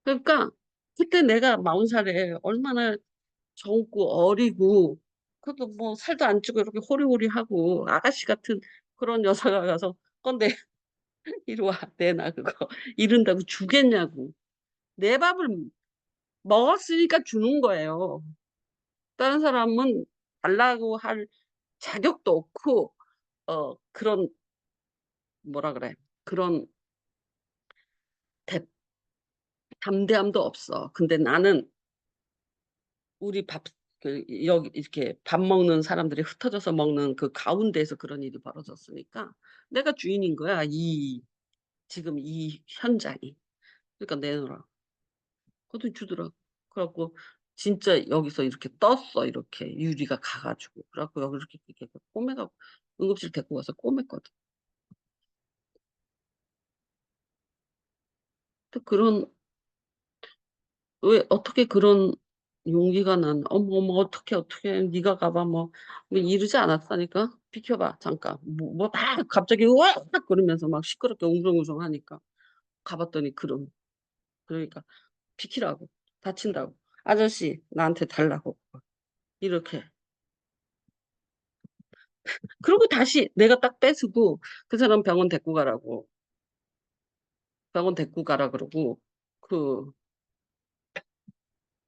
S1: 그러니까 그때 내가 40 살에 얼마나 젊고 어리고 그래도 뭐 살도 안 찌고 이렇게 호리호리하고 아가씨 같은 그런 여자가 가서 "건데 이리 와. 내놔 그거." 이른다고 주겠냐고. 내 밥을 먹었으니까 주는 거예요. 다른 사람은 달라고 할 자격도 없고 그런 뭐라 그래. 그런 대 담대함도 없어. 근데 나는 우리 여기 이렇게 밥 먹는 사람들이 흩어져서 먹는 그 가운데에서 그런 일이 벌어졌으니까 내가 주인인 거야, 지금 이 현장이. 그러니까 내놓으라고. 그랬더니 주더라고. 그래 갖고 진짜 여기서 이렇게 떴어 이렇게 유리가 가 가지고. 그래 갖고 여기 이렇게 꼬매 갖고 응급실 데리고 가서 꼬맸거든. 또 그런 왜 어떻게 그런 용기가 난 "어머, 어머 어떡해. 네가 가 봐." 뭐 이러지 않았다니까. "비켜 봐 잠깐." 막 갑자기 으악 그러면서 막 시끄럽게 웅성웅성하니까 가 봤더니 그러니까 비키라고. 다친다고. "아저씨 나한테 달라고." 이렇게. 그러고 다시 내가 딱 뺏으고 그 사람 병원 데리고 가라 그러고 그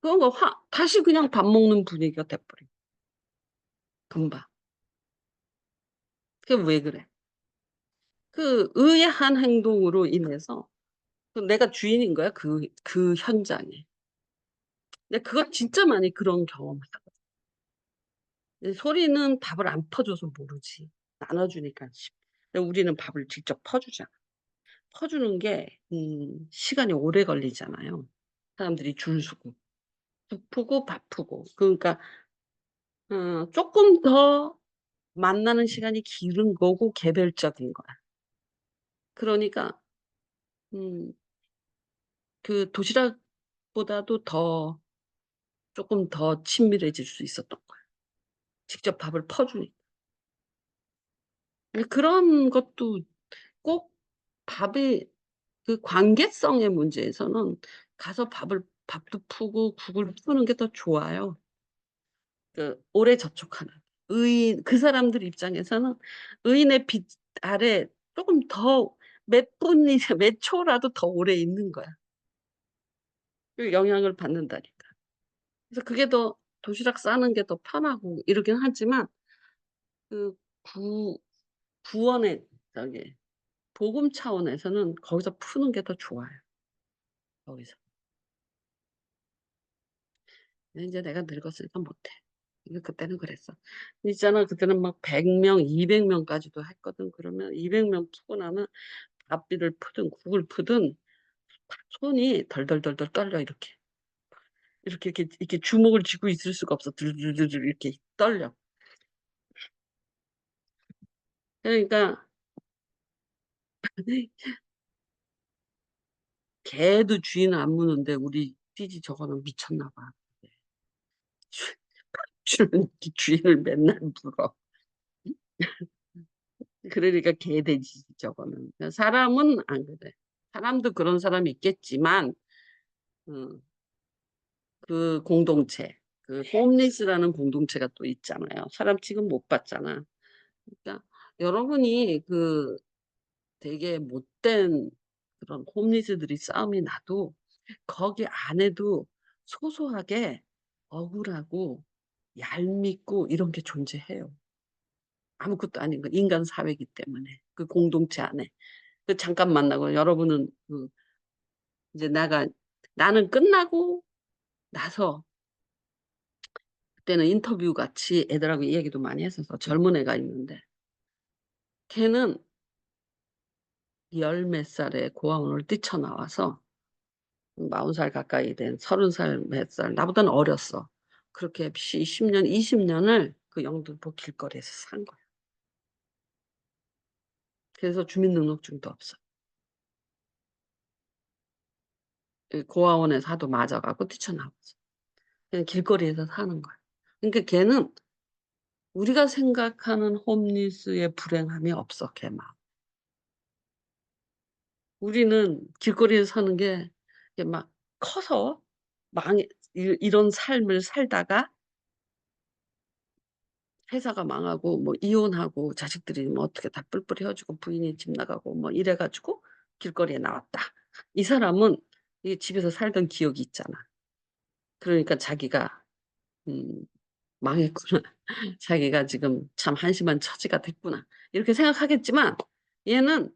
S1: 그런 거 다시 그냥 밥 먹는 분위기가 돼 버린 금방. 그게 왜 그래? 그 의아한 행동으로 인해서 내가 주인인 거야 그 현장에. 근데 그거 진짜 많이 그런 경험을 하거든. 이 소리는 밥을 안 퍼줘서 모르지. 나눠 주니까 근데 우리는 밥을 직접 퍼주잖아. 퍼주는 게 시간이 오래 걸리잖아요. 사람들이 줄 서고 국 pu고 밥 pu고. 그러니까 쪼끔 더 만나는 시간이 길은 거고 개별적인 거야. 그러니까 음 그 도시락보다도 더 쪼끔 더 친밀해질 수 있었던 거야. 직접 밥을 퍼주니까. 근데 그런 것도 꼭 밥이 그 관계성의 문제에서는 가서 밥도 푸고 국을 푸는 게 더 좋아요. 그 오래 접촉하는. 의인 그 사람들 입장에서는 의인의 빛 아래 쪼금 더 몇 분이 몇 초라도 더 오래 있는 거야. 그 영향을 받는다니까. 그래서 그게 더 도시락 싸는 게 더 편하고 이러긴 하지만 그 구 구원의 저기 복음 차원에서는 거기서 푸는 게 더 좋아요, 거기서. 근데 인제 내가 늙었으니까 못 해. 근데 그때는 그랬어. 있잖아 그때는 막 100 명, 200 명까지도 했거든. 그러면 200명 푸고 나면 밥비를 푸든 국을 푸든 손이 덜덜덜덜 떨려 이렇게. 이렇게 주먹을 쥐고 있을 수가 없어. 들들들들 이렇게 떨려. 그러니까 개도 주인 안 무는데 우리 띠지 저거는 미쳤나 봐. 주는 주인을 맨날 물어. 그러니까 개돼지지 저거는. 그러니까 사람은 안 그래. 사람도 그런 사람이 있겠지만 어 그 공동체 그 홈리스라는 공동체가 또 있잖아요. 사람 취급 못 받잖아. 그러니까 여러분이 그 되게 못된 그런 홈리스들이 싸움이 나도 거기 안에도 소소하게 억울하고 얄밉고 이런 게 존재해요. 아무것도 아닌 거 인간 사회이기 때문에 그 공동체 안에. 그 잠깐 만나고 여러분은 이제 나는 끝나고 나서 그때는 인터뷰 같이 애들하고 이야기도 많이 했어서 젊은 애가 있는데 걔는 열 몇 살에 고아원을 뛰쳐나와서 40살 가까이 된 30살 몇 살 나보다는 어렸어. 그렇게 10년 20 년을 그 영등포 길거리에서 산 거야. 그래서 주민등록증도 없어. 그 고아원에서 하도 맞아 갖고 뛰쳐나왔어. 그냥 길거리에서 사는 거야. 그러니까 걔는 우리가 생각하는 홈리스의 불행함이 없어 걔 마음에. 우리는 길거리에서 사는 게 이게 막 커서 망해 이런 삶을 살다가 회사가 망하고 뭐 이혼하고 자식들이 뭐 어떻게 다 뿔뿔이 헤어지고 부인이 집 나가고 뭐 이래 가지고 길거리에 나왔다. 이 사람은 이 집에서 살던 기억이 있잖아. 그러니까 자기가 음 '망했구나. 자기가 지금 참 한심한 처지가 됐구나.' 이렇게 생각하겠지만 얘는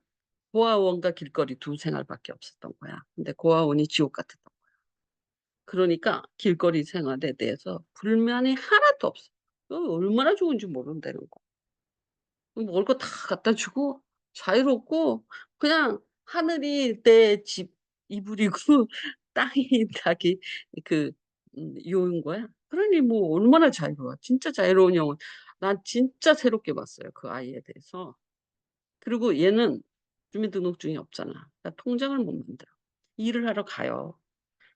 S1: 고아원과 길거리 두 생활밖에 없었던 거야. 근데 고아원이 지옥 같았던 거야. 그러니까 길거리 생활에 대해서 불만이 하나도 없어. 얼마나 좋은지 모른다는 거야. 먹을 거 다 갖다 주고 자유롭고 그냥 하늘이 내 집 이불이고 땅이 자기 그 요인 거야. 그러니 뭐 얼마나 자유로워. 진짜 자유로운 영혼. 난 진짜 새롭게 봤어요, 그 아이에 대해서. 그리고 얘는 주민등록증이 없잖아. 그러니까 통장을 못 만들어. 일을 하러 가요.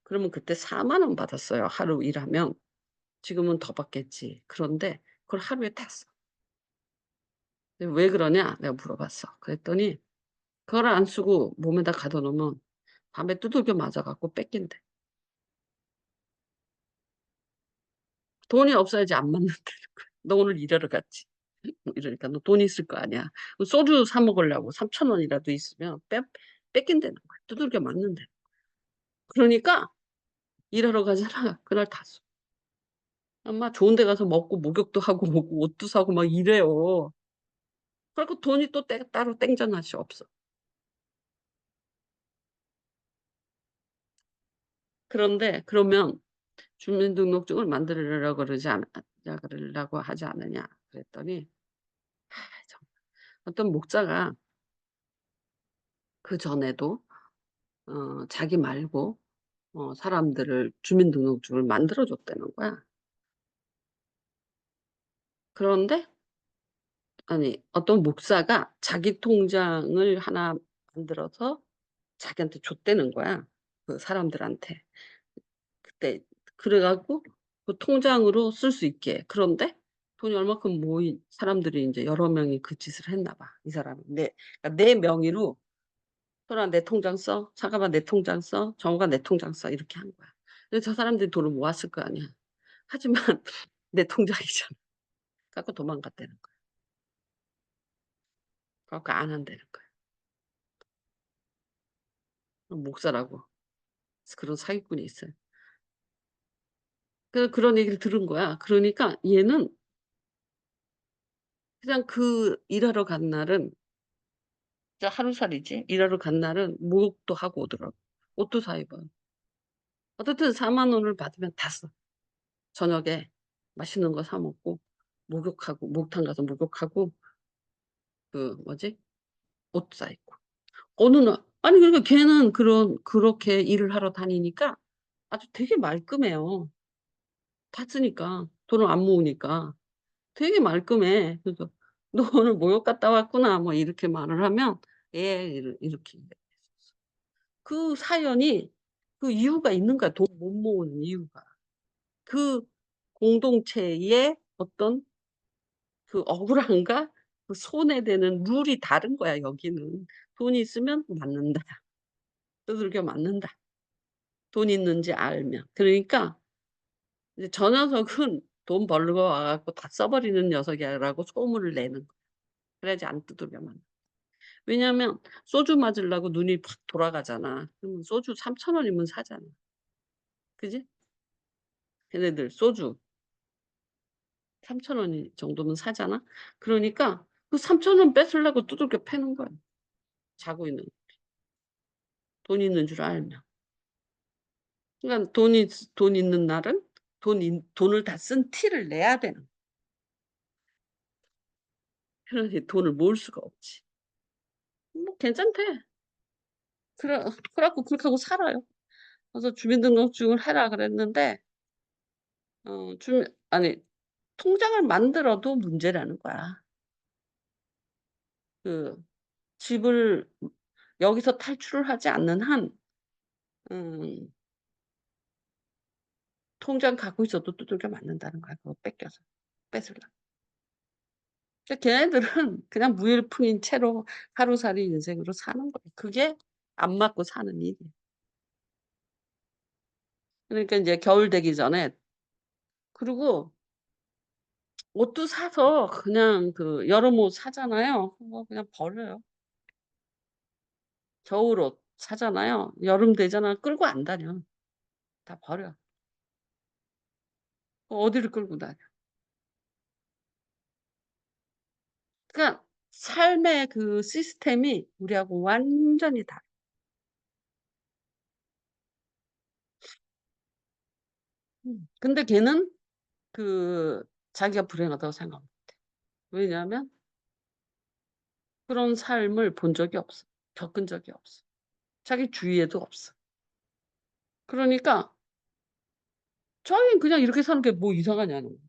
S1: 그러면 그때 4만 원 받았어요, 하루 일하면. 지금은 더 받겠지. 그런데 그걸 하루에 다 써. "왜 그러냐?" 내가 물어봤어. 그랬더니 그걸 안 쓰고 몸에다 가둬 놓으면 밤에 두들겨 맞아 갖고 뺏긴대. 돈이 없어야지 안 맞는다는 거야. "너 오늘 일하러 갔지?" 이러니까 "너 돈 있을 거 아니야." 소주 사 먹으려고 3천 원이라도 있으면 뺏긴다는 거야. 두들겨 맞는대. 그러니까 일하러 가잖아. 그날 다 써. 엄마 좋은 데 가서 먹고 목욕도 하고 오고 옷도 사고 막 이래요. 그래 갖고 돈이 또 따로 땡전하시 없어. 그런데 그러면 주민등록증을 만들으라고 그러지 그러려고 하지 않느냐." 그랬더니 정말 어떤 목사가 그전에도 자기 말고 사람들을 주민등록증을 만들어 줬다는 거야. 그런데 아니 어떤 목사가 자기 통장을 하나 만들어서 자기한테 줬다는 거야, 그 사람들한테. 그때 그래 갖고 그 통장으로 쓸 수 있게. 그런데 돈이 얼마큼 모인 사람들이 인제 여러 명이 그 짓을 했나 봐, 이 사람이. 그러니까 내 명의로 "소연아 내 통장 써. 잠깐만 내 통장 써. 정우가 내 통장 써." 이렇게 한 거야. 근데 저 사람들이 돈을 모았을 거 아니야. 하지만 내 통장이잖아. 갖고 도망갔다는 거야. 그래 갖고 안 한다는 거야. 목사라고. 그런 사기꾼이 있어요. 그런 얘기를 들은 거야. 그러니까 얘는 그냥 그 일하러 간 날은 진짜 하루살이지. 일하러 간 날은 목욕도 하고 오더라고. 옷도 사 입어요. 어쨌든 4만 원을 받으면 다 써. 저녁에 맛있는 거 사 먹고 목욕하고 목욕탕 가서 목욕하고 그 뭐지? 옷 사 입고. 어느 날 아니 그러니까 걔는 그렇게 일을 하러 다니니까 아주 되게 말끔해요. 다 쓰니까. 돈을 안 모으니까. 되게 말끔해. 그래서 "너 오늘 목욕 갔다 왔구나." 뭐 이렇게 말을 하면 "예." 이렇게 얘기했었어. 그 사연이 그 이유가 있는 거야, 돈 못 모으는 이유가. 그 공동체의 어떤 그 억울함과 그 손해되는 룰이 다른 거야 여기는. 돈이 있으면 맞는다. 두들겨 맞는다. 돈 있는지 알면. 그러니까 이제 저 녀석은 돈 벌러 와 갖고 다 써 버리는 녀석이야라고 소문을 내는 거야. 그래야지 안 두들겨 맞는 왜냐하면 소주 맞으려고 눈이 팍 돌아가잖아. 그러면 소주 3천 원이면 사잖아. 그지? 걔네들 소주 3천 원이 정도면 사잖아. 그러니까 그 3천 원 뺏으려고 두들겨 패는 거야, 자고 있는 돈 있는 줄 알면. 그러니까 돈 있는 날은 돈을 다 쓴 티를 내야 되는 거야. 그러니 돈을 모을 수가 없지. 뭐 괜찮대. 그래 갖고 그렇게 하고 살아요. 그래서 "주민등록증을 해라." 그랬는데 주민 아니 통장을 만들어도 문제라는 거야. 그 집을 여기서 탈출을 하지 않는 한 음 통장 갖고 있어도 두들겨 맞는다는 거야, 그거 뺏겨서 뺏으려고. 그러니까 걔네들은 그냥 무일푼인 채로 하루살이 인생으로 사는 거야. 그게 안 맞고 사는 일이야. 그러니까 인제 겨울 되기 전에 그리고 옷도 사서 그냥 그 여름 옷 사잖아요. 그거 그냥 버려요. 겨울옷 사잖아요. 여름 되잖아. 끌고 안 다녀. 다 버려. 어디를 끌고 다녀. 그러니까 삶의 그 시스템이 우리하고 완전히 달라. 근데 걔는 그 자기가 불행하다고 생각 못 해. 왜냐하면 그런 삶을 본 적이 없어. 겪은 적이 없어. 자기 주위에도 없어. 그러니까 자기는 그냥 이렇게 사는 게 뭐 이상하냐는 거야.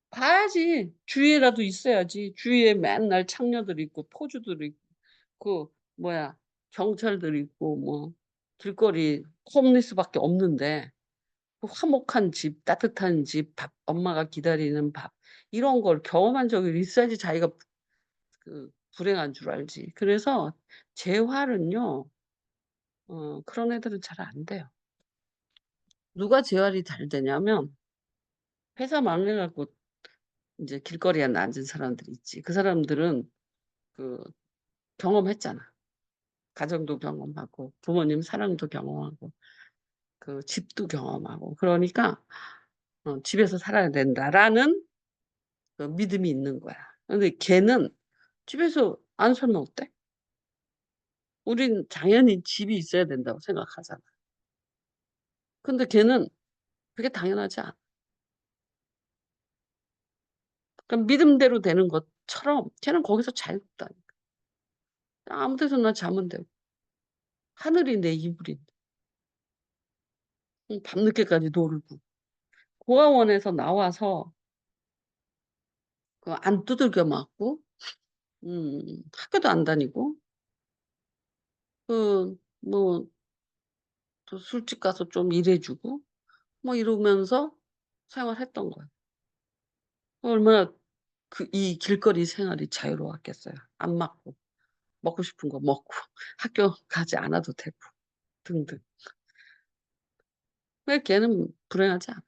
S1: 봐야지. 주위에라도 있어야지. 주위에 맨날 창녀들 있고 포주들 있고 그 뭐야 경찰들 있고 뭐 길거리 홈리스밖에 없는데 그 화목한 집, 따뜻한 집, 밥 엄마가 기다리는 밥 이런 걸 경험한 적이 있어야지 자기가 그 불행한 줄 알지. 그래서 재활은요 그런 애들은 잘 안 돼요. 누가 재활이 잘 되냐면 회사 망해 갖고 인제 길거리에 앉은 사람들 있지. 그 사람들은 그 경험했잖아. 가정도 경험하고 부모님 사랑도 경험하고 그 집도 경험하고 그러니까 '집에서 살아야 된다.'라는 그 믿음이 있는 거야. 근데 걔는 집에서 안 살면 어때? 우린 당연히 집이 있어야 된다고 생각하잖아. 근데 걔는 그게 당연하지 않아. 그럼 믿음대로 되는 것처럼 걔는 거기서 자유롭다니까. 아무 데서나 자면 되고 하늘이 내 이불인데. 밤늦게까지 놀고 고아원에서 나와서 그 안 두들겨 맞고 학교도 안 다니고 뭐 또 술집 가서 좀 일해 주고 뭐 이러면서 생활했던 거예요. 얼마나 이 길거리 생활이 자유로웠겠어요. 안 맞고 먹고 싶은 거 먹고 학교 가지 않아도 되고 등등. 왜 걔는 불행하지 않아.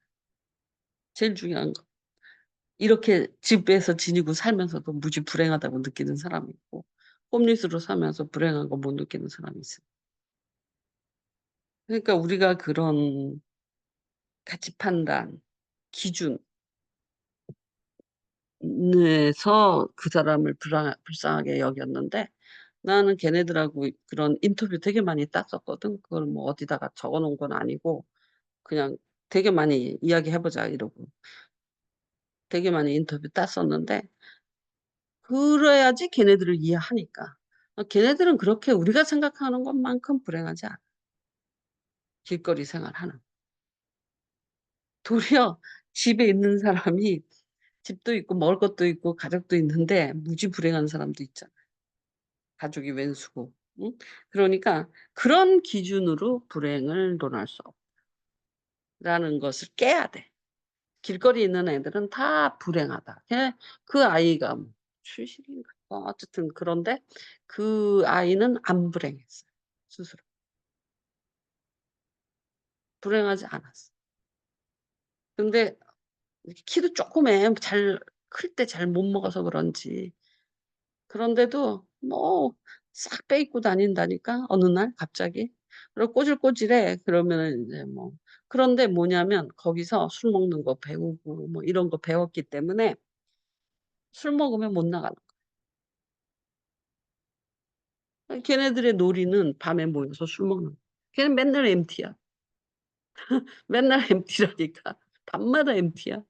S1: 제일 중요한 거. 이렇게 집에서 지니고 살면서도 무지 불행하다고 느끼는 사람이 있고 홈리스로 살면서 불행한 거 못 느끼는 사람이 있어요. 그러니까 우리가 그런 가치 판단, 기준 에서 그 사람을 불쌍하게 여겼는데 나는 걔네들하고 그런 인터뷰 되게 많이 땄었거든. 그걸 뭐 어디다가 적어 놓은 건 아니고 그냥 되게 많이 "이야기해 보자." 이러고 되게 많이 인터뷰 땄었는데 그래야지 걔네들을 이해하니까. 걔네들은 그렇게 우리가 생각하는 것만큼 불행하지 않아, 길거리 생활하는. 도리어 집에 있는 사람이 집도 있고 먹을 것도 있고 가족도 있는데 무지 불행한 사람도 있잖아. 가족이 웬수고. 응? 그러니까 그런 기준으로 불행을 논할 수 없다라는 것을 깨야 돼. 길거리에 있는 애들은 다 불행하다. 그 아이가 뭐 출신인가 어쨌든 그런데 그 아이는 안 불행했어요, 스스로. 불행하지 않았어. 근데 이렇게 키도 쪼끄매. 잘 클 때 잘 못 먹어서 그런지. 그런데도 뭐 싹 빼입고 다닌다니까 어느 날 갑자기. 그리고 꼬질꼬질해. 그러면은 인제 뭐 그런데 뭐냐면 거기서 술 먹는 거 배우고 뭐 이런 거 배웠기 때문에 술 먹으면 못 나가는 거야. 걔네들의 놀이는 밤에 모여서 술 먹는 거야. 걔는 맨날 MT야. 맨날 MT라니까. 밤마다 MT야.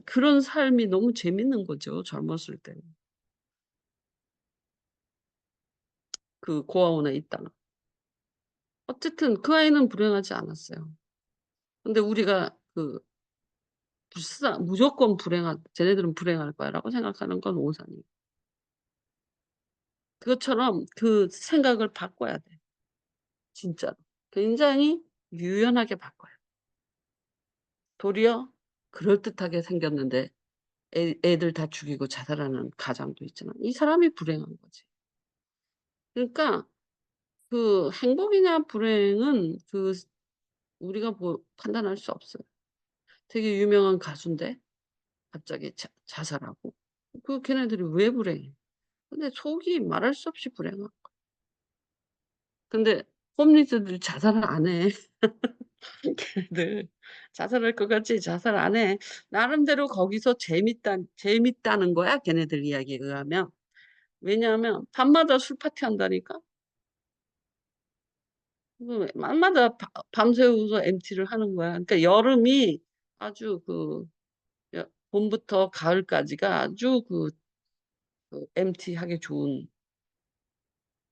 S1: 그런 삶이 너무 재밌는 거죠, 젊었을 때는. 그 고아원에 있다가. 어쨌든 그 아이는 불행하지 않았어요. 근데 우리가 무조건 쟤네들은 불행할 거야라고 생각하는 건 오산이에요. 그것처럼 그 생각을 바꿔야 돼 진짜로. 굉장히 유연하게 바꿔요. 도리어 그럴듯하게 생겼는데 애들 다 죽이고 자살하는 가장도 있잖아. 이 사람이 불행한 거지. 그러니까 그 행복이냐 불행은 우리가 뭐 판단할 수 없어요. 되게 유명한 가수인데 갑자기 자살하고. 걔네들이 왜 불행해? 근데 속이 말할 수 없이 불행한 거야. 근데 홈리스들 자살을 안 해. 걔네들. 자살할 것 같지 자살 안 해. 나름대로 거기서 재밌다는 거야 걔네들 이야기에 의하면. 왜냐하면 밤마다 술 파티한다니까. 밤마다 밤새워서 MT를 하는 거야. 그러니까 여름이 아주 봄부터 가을까지가 아주 MT하기 좋은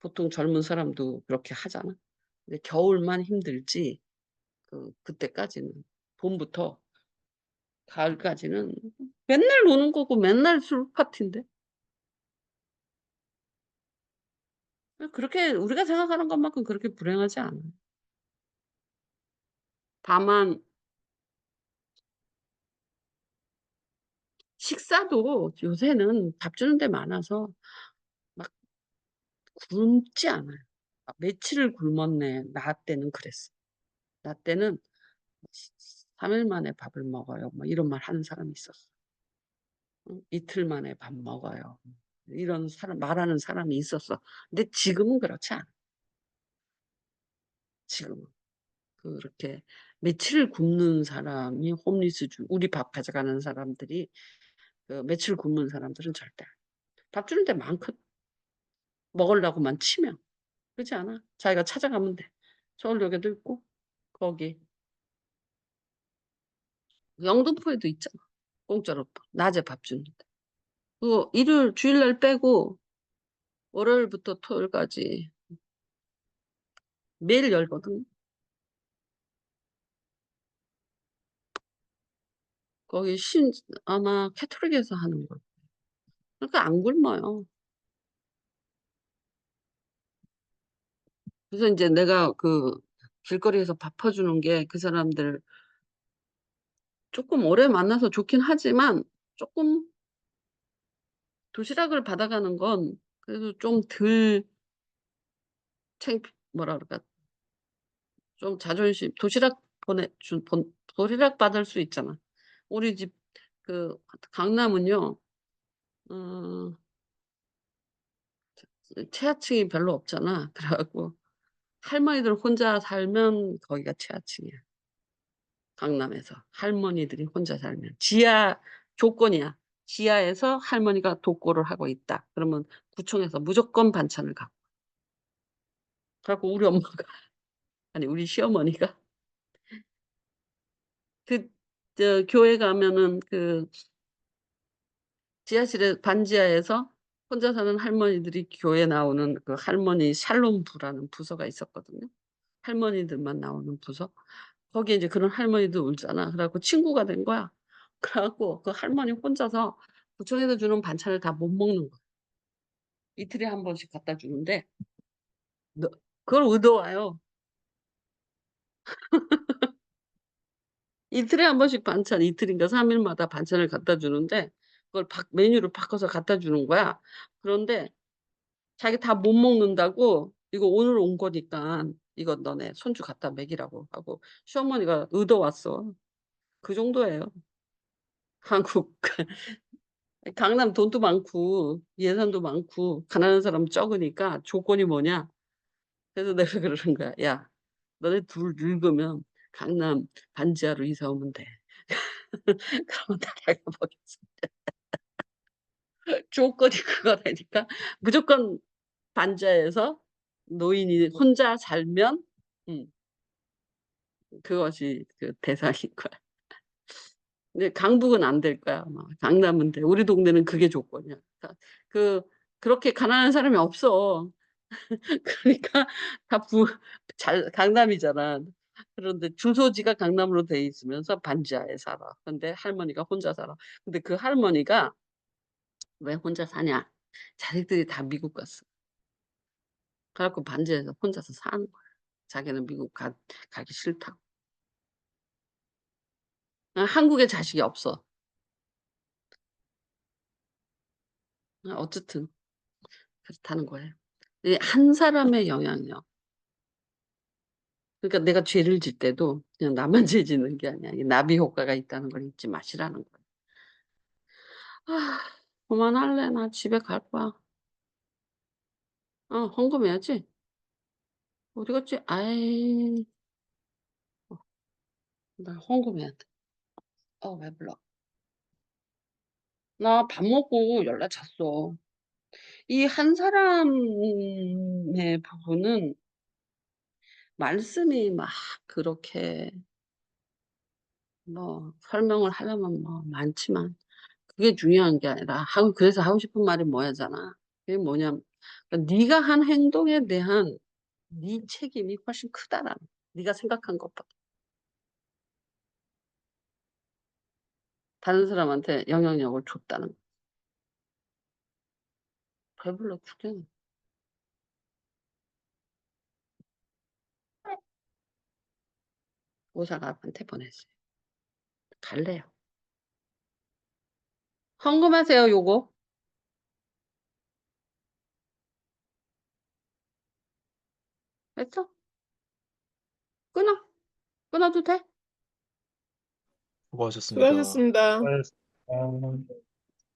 S1: 보통 젊은 사람도 그렇게 하잖아. 근데 겨울만 힘들지 그때까지는 봄부터 가을까지는 맨날 노는 거고 맨날 술 파티인데. 그렇게 우리가 생각하는 것만큼 그렇게 불행하지 않아요. 다만 식사도 요새는 밥 주는 데 많아서 막 굶지 않아요. 며칠을 굶었네. 나 때는 그랬어. 나 때는 3일 만에 밥을 먹어요. 뭐 이런 말 하는 사람이 있었어. 응? 이틀 만에 밥 먹어요. 이런 사람 말하는 사람이 있었어. 근데 지금은 그렇지 않아. 지금은. 그렇게 며칠을 굶는 사람이 홈리스 우리 밥 가져가는 사람들이 며칠 굶는 사람들은 절대 밥 주는 데 많거든. 먹으려고만 치면. 그렇지 않아? 자기가 찾아가면 돼. 서울역에도 있고 거기 영등포에도 있잖아. 공짜로 낮에 밥 줍니다. 그거 일요일 주일날 빼고 월요일부터 토요일까지 매일 열거든. 거기 아마 캐톨릭에서 하는 거. 그러니까 안 굶어요. 그래서 이제 내가 그 길거리에서 밥 퍼주는 게 그 사람들 조금 오래 만나서 좋긴 하지만 조금 도시락을 받아가는 건 그래도 좀 덜 뭐라 그럴까 좀 자존심 도시락 도시락 받을 수 있잖아. 우리 집 그 강남은요. 어 최하층이 별로 없잖아. 그래 갖고 할머니들 혼자 살면 거기가 최하층이야. 강남에서 할머니들이 혼자 살면 지하 조건이야. 지하에서 할머니가 독거를 하고 있다. 그러면 구청에서 무조건 반찬을 갖고. 그래 갖고 우리 엄마가 아니 우리 시어머니가 교회 가면은 그 지하실에 반지하에서 혼자 사는 할머니들이 교회 나오는 그 할머니 샬롬부라는 부서가 있었거든요. 할머니들만 나오는 부서. 거기에 이제 그런 할머니들 울잖아. 그래 갖고 친구가 된 거야. 그래 갖고 그 할머니 혼자서 구청에서 주는 반찬을 다 못 먹는 거야. 이틀에 한 번씩 갖다 주는데 너 그걸 얻어와요. 이틀에 한 번씩 반찬 이틀인가 3 일마다 반찬을 갖다 주는데 그걸 메뉴를 바꿔서 갖다 주는 거야. 그런데 자기 다 못 먹는다고 "이거 오늘 온 거니까 이거 너네 손주 갖다 먹이라."고 하고 시어머니가 얻어왔어. 그 정도예요. 한국 강남 돈도 많고 예산도 많고 가난한 사람 적으니까 조건이 뭐냐. 그래서 내가 그러는 거야. "야 너네 둘 늙으면 강남 반지하로 이사 오면 돼." 그러면 나라가 뭐겠어. 조건이 그거라니까. 무조건 반지하에서 노인이 혼자 살면 음 그것이 그 대상인 거야. 근데 강북은 안 될 거야 아마. 강남은 돼. 우리 동네는 그게 조건이야. 그 그렇게 가난한 사람이 없어. 그러니까 다 강남이잖아. 그런데 주소지가 강남으로 돼 있으면서 반지하에 살아. 근데 할머니가 혼자 살아. 근데 그 할머니가 왜 혼자 사냐? 자식들이 다 미국 갔어. 그래 갖고 반지하에서 혼자서 사는 거야. 자기는 미국 가기 싫다고. 한국에 자식이 없어. 어쨌든 그렇다는 거예요. 이 한 사람의 영향력. 그러니까 내가 죄를 짓 때도 그냥 나만 죄 짓는 게 아니야. 이 나비 효과가 있다는 걸 잊지 마시라는 거야. 아 그만할래. 나 집에 갈 거야. 헌금해야지. 어디 갔지? 아이 나 헌금해야 돼. 왜 불러. 나 밥 먹고 연락 잤어. 이 한 사람의 부분은 말씀이 막 그렇게 뭐 설명을 하려면 뭐 많지만 그게 중요한 게 아니라 그래서 하고 싶은 말이 뭐야잖아. 그게 뭐냐면 그러니까 네가 한 행동에 대한 네 책임이 훨씬 크다라는 거야. 네가 생각한 것보다. 다른 사람한테 영향력을 줬다는 거야. 배불러 죽겠네. 보사관한테 보냈어요. 갈래요. 헌금하세요 요거. 됐어? 끊어. 끊어도 돼?
S2: 수고하셨습니다.
S3: 수고하셨습니다.
S2: 수고하셨습니다.